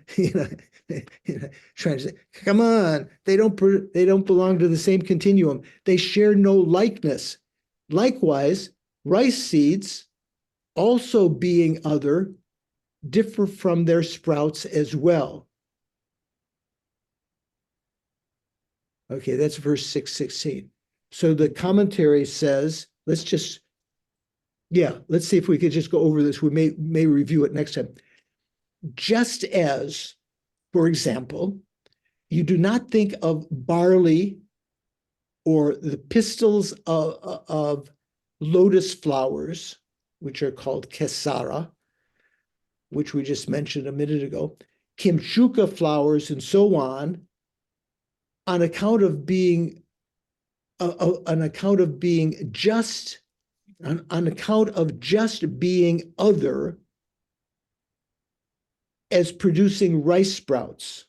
trying to say, come on, they don't belong to the same continuum. They share no likeness. Likewise, rice seeds, also being other, differ from their sprouts as well. Okay, that's verse 616. So the commentary says, let's see if we could just go over this. We may review it next time. Just as, for example, you do not think of barley or the pistils of lotus flowers, which are called kesara, which we just mentioned a minute ago, kimshuka flowers, and so on account of being just being other as producing rice sprouts.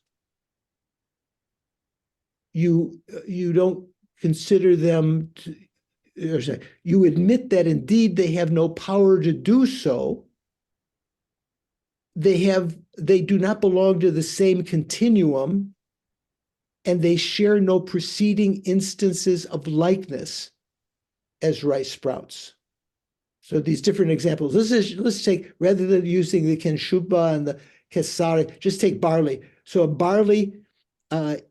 You don't consider them you admit that indeed they have no power to do so. They do not belong to the same continuum, and they share no preceding instances of likeness as rice sprouts. So these different examples. Let's take, rather than using the kenshupa and the kesari, just take barley. So a barley, as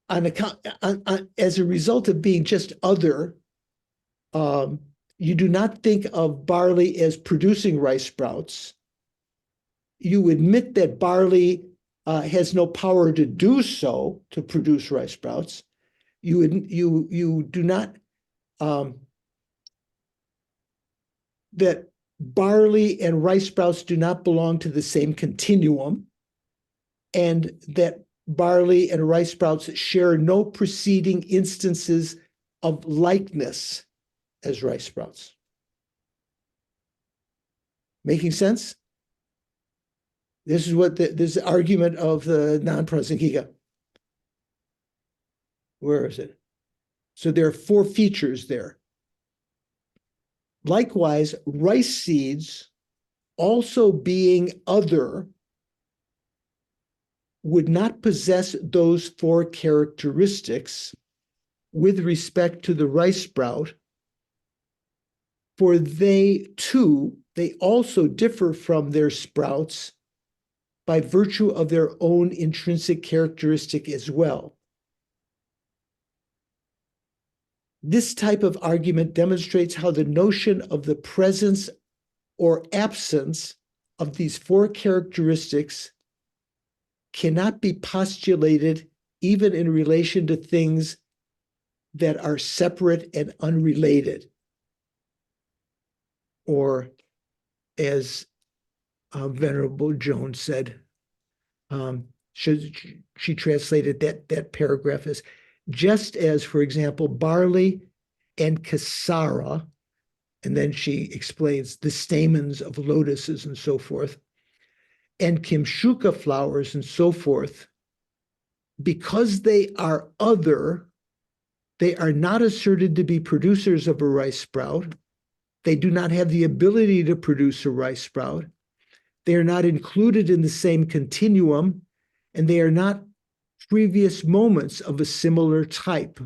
a result of being just other, you do not think of barley as producing rice sprouts. You admit that barley has no power to do so, to produce rice sprouts. You do not, that barley and rice sprouts do not belong to the same continuum, and that barley and rice sprouts share no preceding instances of likeness as rice sprouts. Making sense? This is what this argument of the non-Prasangika. Where is it? So there are 4 features there. Likewise, rice seeds, also being other, would not possess those 4 characteristics with respect to the rice sprout, for they also differ from their sprouts by virtue of their own intrinsic characteristic as well. This type of argument demonstrates how the notion of the presence or absence of these 4 characteristics cannot be postulated even in relation to things that are separate and unrelated. Or, as Venerable Joan said, she translated that paragraph as, just as, for example, barley and cassara, and then she explains the stamens of lotuses and so forth, and kimshuka flowers and so forth, because they are other, they are not asserted to be producers of a rice sprout. They do not have the ability to produce a rice sprout. They are not included in the same continuum, and they are not previous moments of a similar type,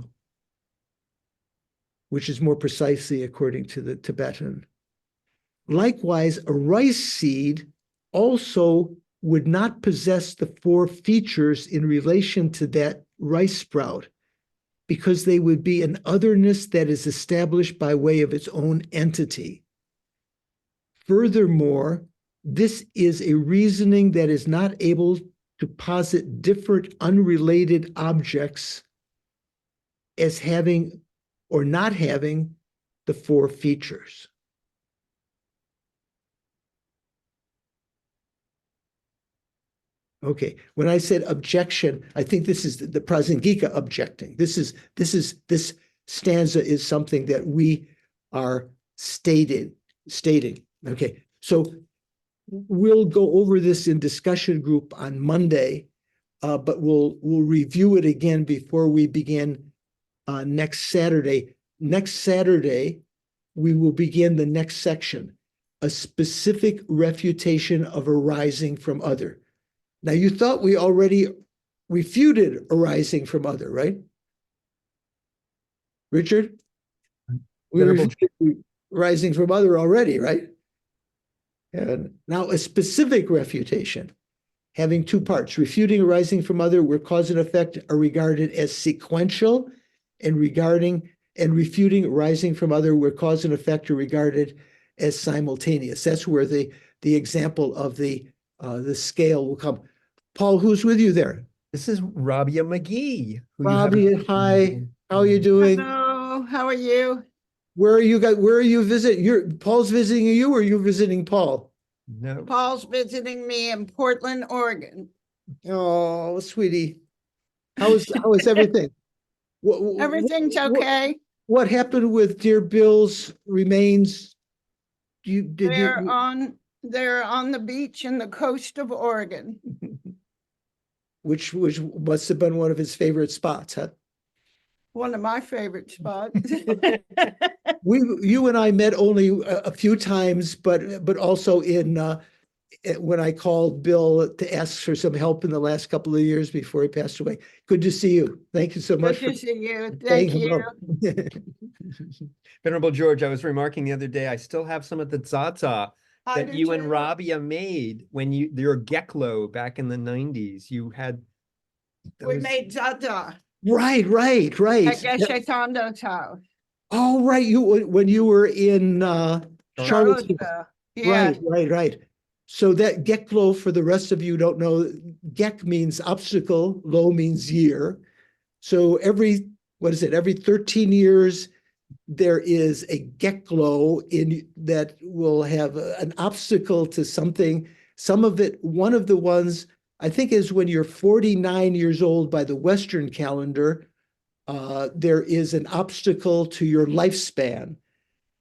which is more precisely according to the Tibetan. Likewise, a rice seed also would not possess the 4 features in relation to that rice sprout, because they would be an otherness that is established by way of its own entity. Furthermore, this is a reasoning that is not able to posit different unrelated objects as having or not having the 4 features. Okay, when I said objection, I think this is the Prasangika objecting. This stanza is something that we are stating. Okay, so we'll go over this in discussion group on Monday, but we'll review it again before we begin next Saturday. Next Saturday, we will begin the next section, a specific refutation of arising from other. Now, you thought we already refuted arising from other, right? Richard? We refuted arising from other already, right? And now a specific refutation, having 2 parts. Refuting arising from other, where cause and effect are regarded as sequential, and refuting arising from other, where cause and effect are regarded as simultaneous. That's where the example of the scale will come. Paul, who's with you there? This is Rabia McGee. Rabia, hi. How are you doing? Hello, how are you? Where are you visiting? Paul's visiting you, or you visiting Paul? No. Paul's visiting me in Portland, Oregon. Oh, sweetie. How is everything? Everything's okay. What happened with dear Bill's remains? They're on the beach in the coast of Oregon. Which must have been one of his favorite spots, huh? One of my favorite spots. You and I met only a few times, but also when I called Bill to ask for some help in the last couple of years before he passed away. Good to see you. Thank you so much Good for to see you. saying Thank you. hello. Venerable George, I was remarking the other day, I still have some of the zata I that do you and too. Rabia made when your Geklo back in the 90s. You had We those. made Zata Right. at Yeah. Geshe Kondo's house. Oh, right. When you were in Charlottesville. Charlottesville. Yeah. Right. So that Geklo, for the rest of you who don't know, Gek means obstacle, Lo means year. So every 13 years, there is a Geklo in that will have an obstacle to something. Some of it, one of the ones, I think, is when you're 49 years old by the Western calendar, there is an obstacle to your lifespan.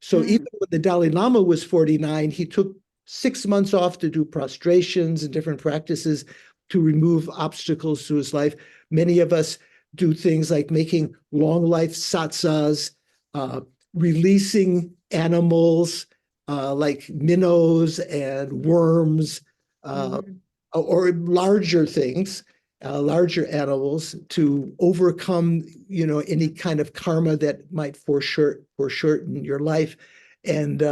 So even when the Dalai Lama was 49, he took 6 months off to do prostrations and different practices to remove obstacles to his life. Many of us do things like making long life satsas, releasing animals like minnows and worms, or larger things, larger animals, to overcome, any kind of karma that might foreshorten your life. And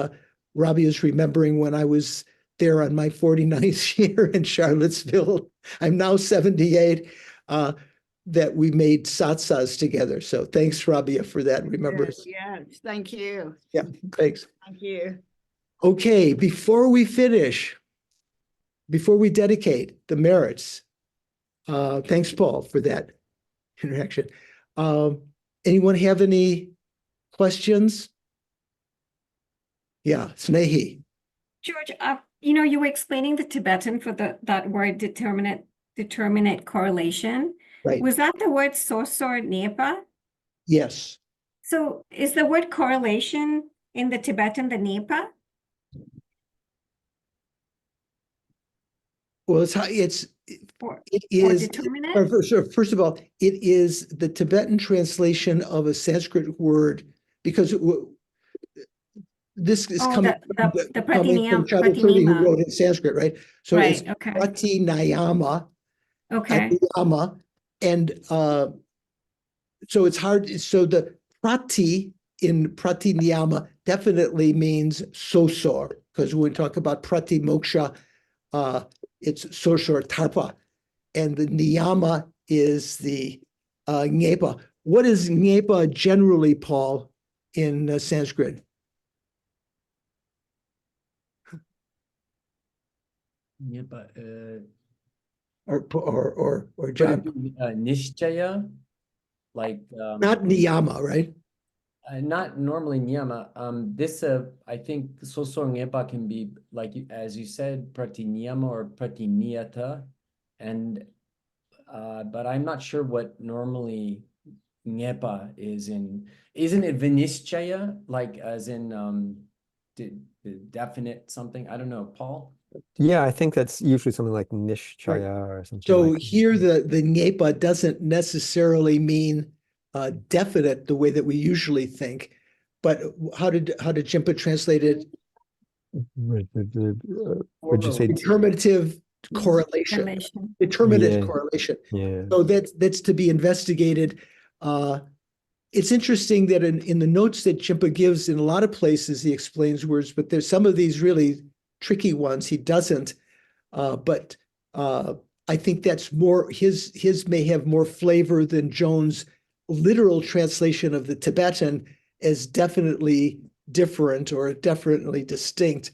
Robbie is remembering when I was there on my 49th year in Charlottesville. I'm now 78. That we made satsas together. So thanks, Rabia, for that. Remember. Yes. Thank you. Yeah, thanks. Thank you. Okay, before we dedicate the merits, thanks, Paul, for that interaction. Anyone have any questions? Yeah, Snehi. George, you were explaining the Tibetan for that word determinate correlation. Right. Was that the word sosor nepa? Yes. So is the word correlation in the Tibetan the nepa? Well, it is, determinate? first of all, it is the Tibetan translation of a Sanskrit word, because this is coming from Chandrakirti, who wrote in Sanskrit, right? So right, it's okay. Pratinayama, Okay. Ayama, and so it's hard. So the prati in Pratinayama definitely means sosor, because when we talk about prati moksha, it's sosor tarpa, and the niyama is the ngepa. What is ngepa generally, Paul, in Sanskrit? Yeah, but Or John? Nishchaya, like Not niyama, right? not normally niyama. This I think soso ngepa can be like, as you said, pratiniyama or pratiniyata, and but I'm not sure what normally ngepa is in. Isn't it vinischaya, like as in definite something? I don't know, Paul. Yeah, I think that's usually something like nishchaya or something So like that. here the ngepa doesn't necessarily mean definite the way that we usually think, but how did Jimpa translate it? Would you say Determinative correlation. Correlation. Determinate Yeah. correlation. Yeah. So that's to be investigated. It's interesting that in the notes that Jimpa gives, in a lot of places he explains words, but there's some of these really tricky ones he doesn't. But I think that's more, his may have more flavor than Jones' literal translation of the Tibetan as definitely different or definitely distinct.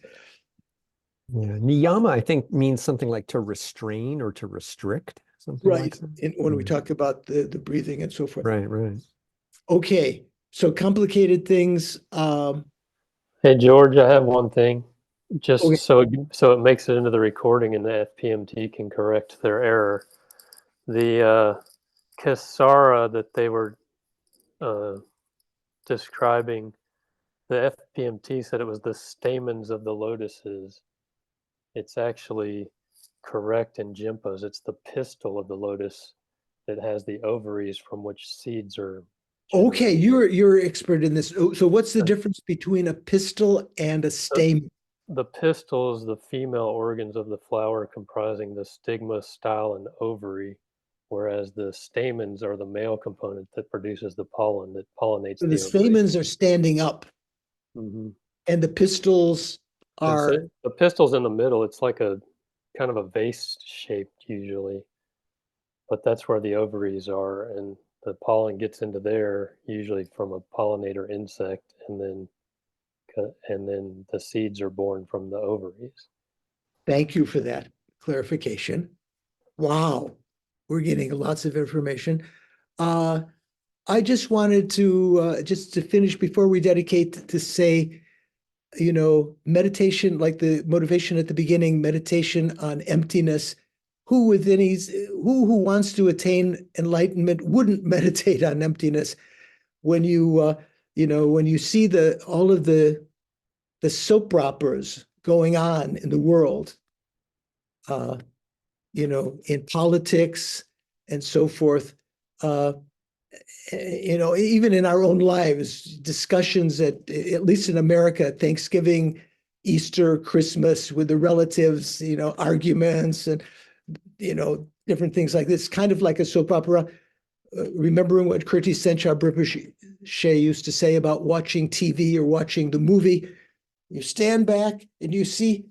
Yeah, niyama, I think, means something like to restrain or to restrict, something like Right. that. And when we talk about the breathing and so forth. Right. Okay, so complicated things. Hey, George, I have one thing. Just Okay. so it makes it into the recording and the FPMT can correct their error. The Kasara that they were describing, the FPMT said it was the stamens of the lotuses. It's actually correct in Jimpas. It's the pistil of the lotus that has the ovaries from which seeds are Okay, you're expert in this. So what's the difference between a pistil and a stamen? The pistil is the female organs of the flower comprising the stigma, style, and ovary, whereas the stamens are the male component that produces the pollen that pollinates So the the ovary. stamens are standing up, Mhm. and the pistils And are. so the pistil's in the middle. It's like a kind of a vase shaped usually, but that's where the ovaries are, and the pollen gets into there usually from a pollinator insect, and then the seeds are born from the ovaries. Thank you for that clarification. Wow, we're getting lots of information. I just wanted to just to finish before we dedicate to say, meditation, like the motivation at the beginning, meditation on emptiness. Who wants to attain enlightenment wouldn't meditate on emptiness? When when you see all of the soap operas going on in the world, in politics and so forth, even in our own lives, discussions at least in America, Thanksgiving, Easter, Christmas with the relatives, arguments and, different things like this, kind of like a soap opera. Remembering what Kirti Senchar Rinpoche used to say about watching TV or watching the movie, you stand back and you see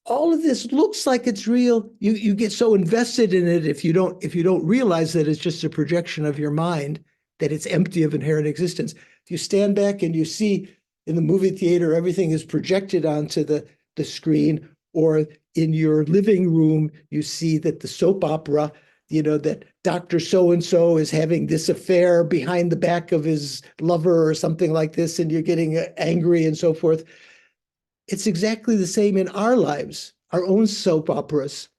all of this looks like it's real. You get so invested in it if you don't realize that it's just a projection of your mind, that it's empty of inherent existence. If you stand back and you see in the movie theater everything is projected onto the screen, or in your living room you see that the soap opera, that Dr. So-and-so is having this affair behind the back of his lover or something like this, and you're getting angry and so forth. It's exactly the same in our lives, our own soap operas,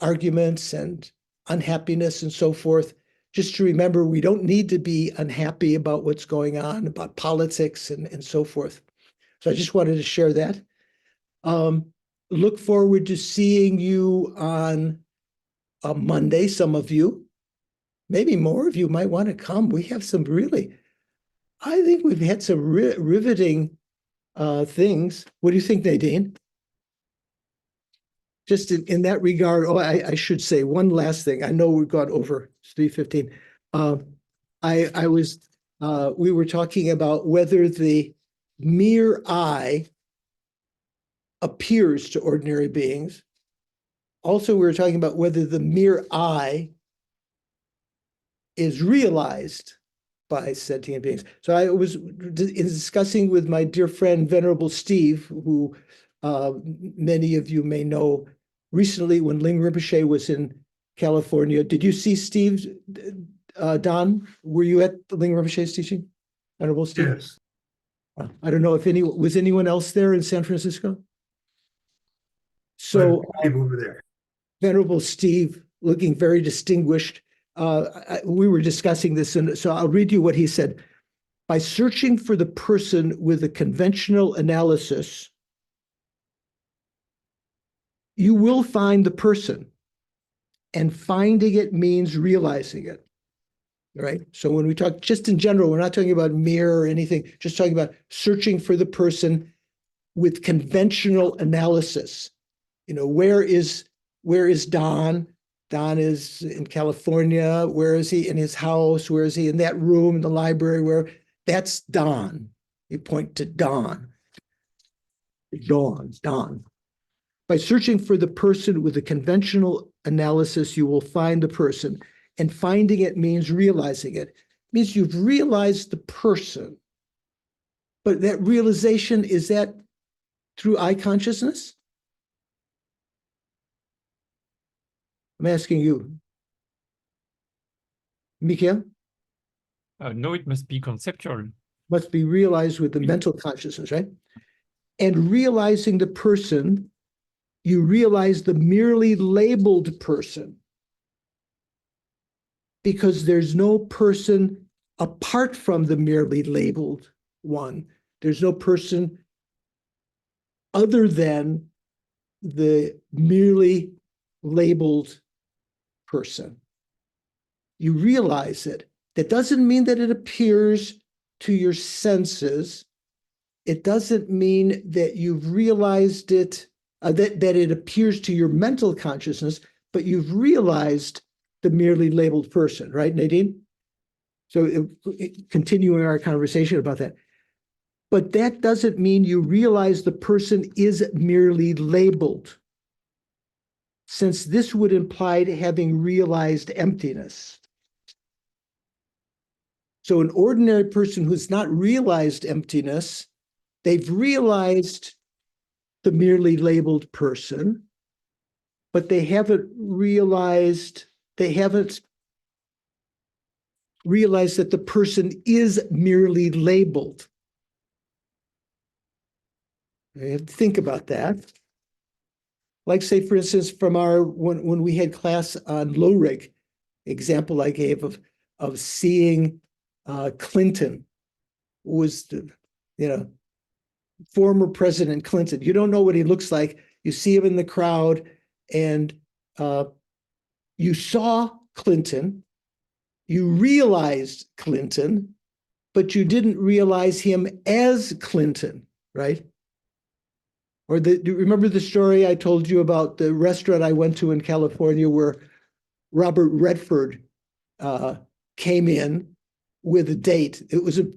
arguments and unhappiness and so forth. Just to remember, we don't need to be unhappy about what's going on, about politics and so forth. So I just wanted to share that. Look forward to seeing you on Monday, some of you. Maybe more of you might want to come. We have some I think we've had some riveting things. What do you think, Nadine? Just in that regard, I should say one last thing. I know we've got over 3:15. We were talking about whether the mere I appears to ordinary beings. Also, we were talking about whether the mere I is realized by sentient beings. So I was discussing with my dear friend, Venerable Steve, who many of you may know recently when Ling Rinpoche was in California. Did you see Steve, Don? Were you at Ling Rinpoche's teaching, Venerable Steve? Yes. I don't know if was anyone else there in San Francisco? So people over there. Venerable Steve, looking very distinguished. We were discussing this, and so I'll read you what he said. By searching for the person with a conventional analysis, you will find the person, and finding it means realizing it. Right? So when we talk just in general, we're not talking about mirror or anything, just talking about searching for the person with conventional analysis. Where is Don? Don is in California. Where is he? In his house? Where is he? In that room in the library? That's Don. You point to Don. Don. By searching for the person with a conventional analysis, you will find the person. And finding it means realizing it. It means you've realized the person. But that realization, is that through I consciousness? I'm asking you. Mikhail? No, it must be conceptual. Must be realized with the mental consciousness, right? And realizing the person, you realize the merely labeled person. Because there's no person apart from the merely labeled one. There's no person other than the merely labeled person. you realize it. That doesn't mean that it appears to your senses. It doesn't mean that you've realized it, that it appears to your mental consciousness, but you've realized the merely labeled person, right, Nadine? So continuing our conversation about that. But that doesn't mean you realize the person is merely labeled, since this would imply having realized emptiness. So an ordinary person who's not realized emptiness, they've realized the merely labeled person, but they haven't realized that the person is merely labeled. You have to think about that. Like, say, for instance, from when we had class on low rig, example I gave of seeing Clinton, was the, former President Clinton. You don't know what he looks like. You see him in the crowd, and you saw Clinton, you realized Clinton, but you didn't realize him as Clinton, right? Or do you remember the story I told you about the restaurant I went to in California where Robert Redford came in with a date? It was a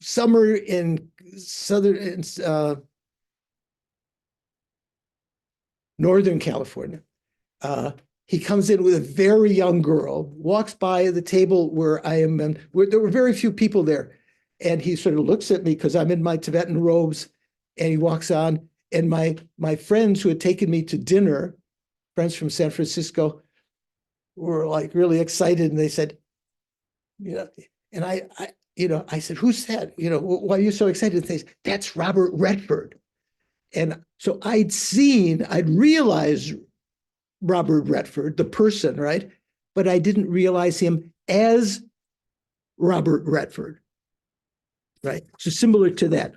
summer in Northern California. He comes in with a very young girl, walks by the table where I am, and there were very few people there. And he sort of looks at me because I'm in my Tibetan robes, and he walks on. And my friends who had taken me to dinner, friends from San Francisco, were like really excited, and they said, and I said, who's that? Why are you so excited? And they said, that's Robert Redford. And so I'd realized Robert Redford, the person, right? But I didn't realize him as Robert Redford, right? So similar to that.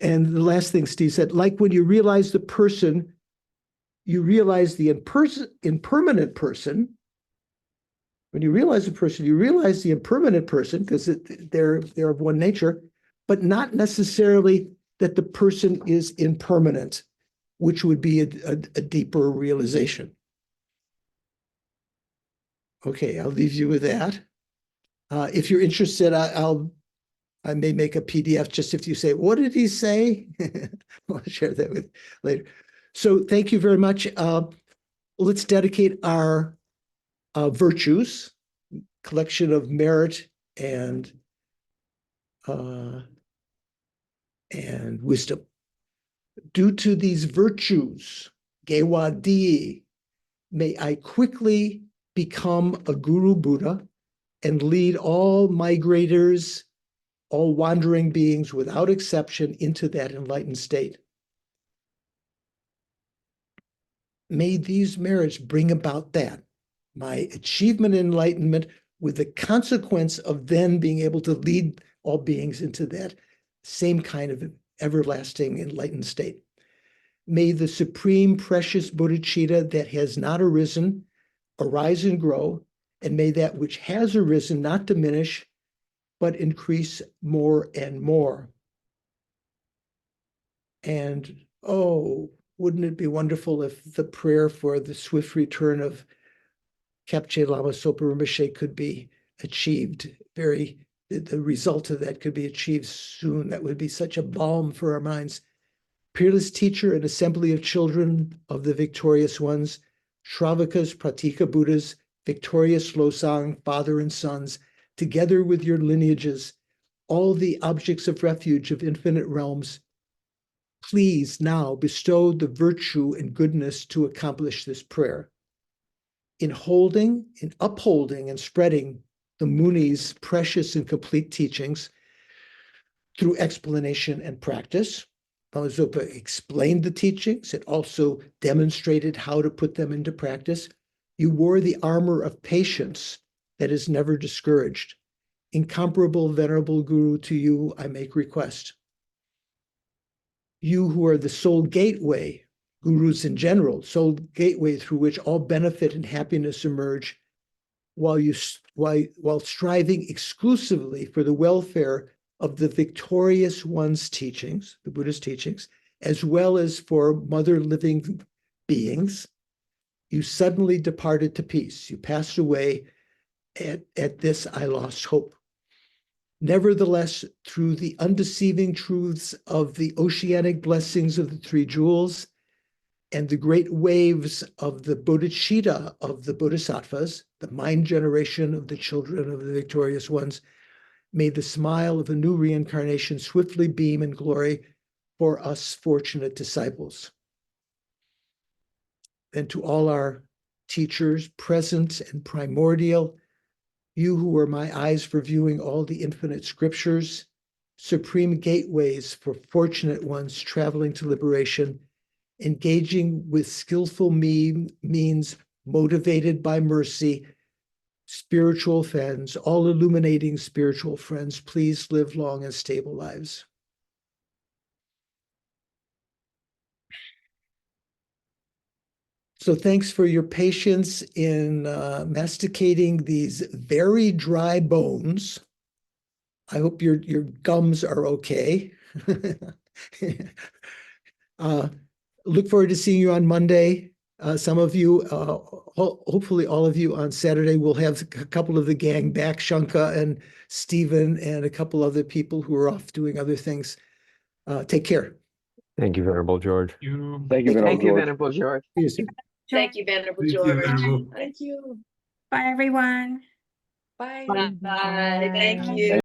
And the last thing Steve said, like when you realize the person, you realize the impermanent person. When you realize the person, you realize the impermanent person because they're of one nature, but not necessarily that the person is impermanent, which would be a deeper realization. Okay, I'll leave you with that. If you're interested, I may make a PDF just if you say, what did he say? I'll share that with later. So thank you very much. Let's dedicate our virtues, collection of merit and wisdom. Due to these virtues, Gewadi, may I quickly become a Guru Buddha and lead all migrators, all wandering beings without exception into that enlightened state. May these merits bring about that, my achievement in enlightenment, with the consequence of then being able to lead all beings into that same kind of everlasting enlightened state. May the supreme precious bodhicitta that has not arisen arise and grow, and may that which has arisen not diminish, but increase more and more. And wouldn't it be wonderful if the prayer for the swift return of Khapa Lama Sopa Rinpoche could be achieved the result of that could be achieved soon. That would be such a balm for our minds. Peerless teacher and assembly of children of the victorious ones, Shravakas, Pratika Buddhas, victorious Losang, father and sons, together with your lineages, all the objects of refuge of infinite realms, please now bestow the virtue and goodness to accomplish this prayer. In upholding and spreading the Muni's precious and complete teachings through explanation and practice. Lama Zopa explained the teachings. It also demonstrated how to put them into practice. You wore the armor of patience that is never discouraged. Incomparable, venerable Guru, to you I make request. You who are the sole gateway, gurus in general, sole gateway through which all benefit and happiness emerge, while striving exclusively for the welfare of the victorious one's teachings, the Buddhist teachings, as well as for mother living beings, you suddenly departed to peace. You passed away at this, I lost hope. Nevertheless, through the undeceiving truths of the oceanic blessings of the three jewels and the great waves of the bodhicitta of the bodhisattvas, the mind generation of the children of the victorious ones, may the smile of a new reincarnation swiftly beam in glory for us fortunate disciples. And to all our teachers, present and primordial, you who were my eyes for viewing all the infinite scriptures, supreme gateways for fortunate ones traveling to liberation, engaging with skillful means motivated by mercy, spiritual friends, all illuminating spiritual friends, please live long and stable lives. So thanks for your patience in masticating these very dry bones. I hope your gums are okay. Look forward to seeing you on Monday. Some of you, hopefully all of you on Saturday, will have a couple of the gang back, Shanka and Stephen and a couple other people who are off doing other things. Take care. Thank you, Venerable George. Thank you, Venerable George. See you soon. Thank you, Venerable Thank you, George. Venerable. Thank you. Bye, everyone. Bye. Bye. Bye. Thank you.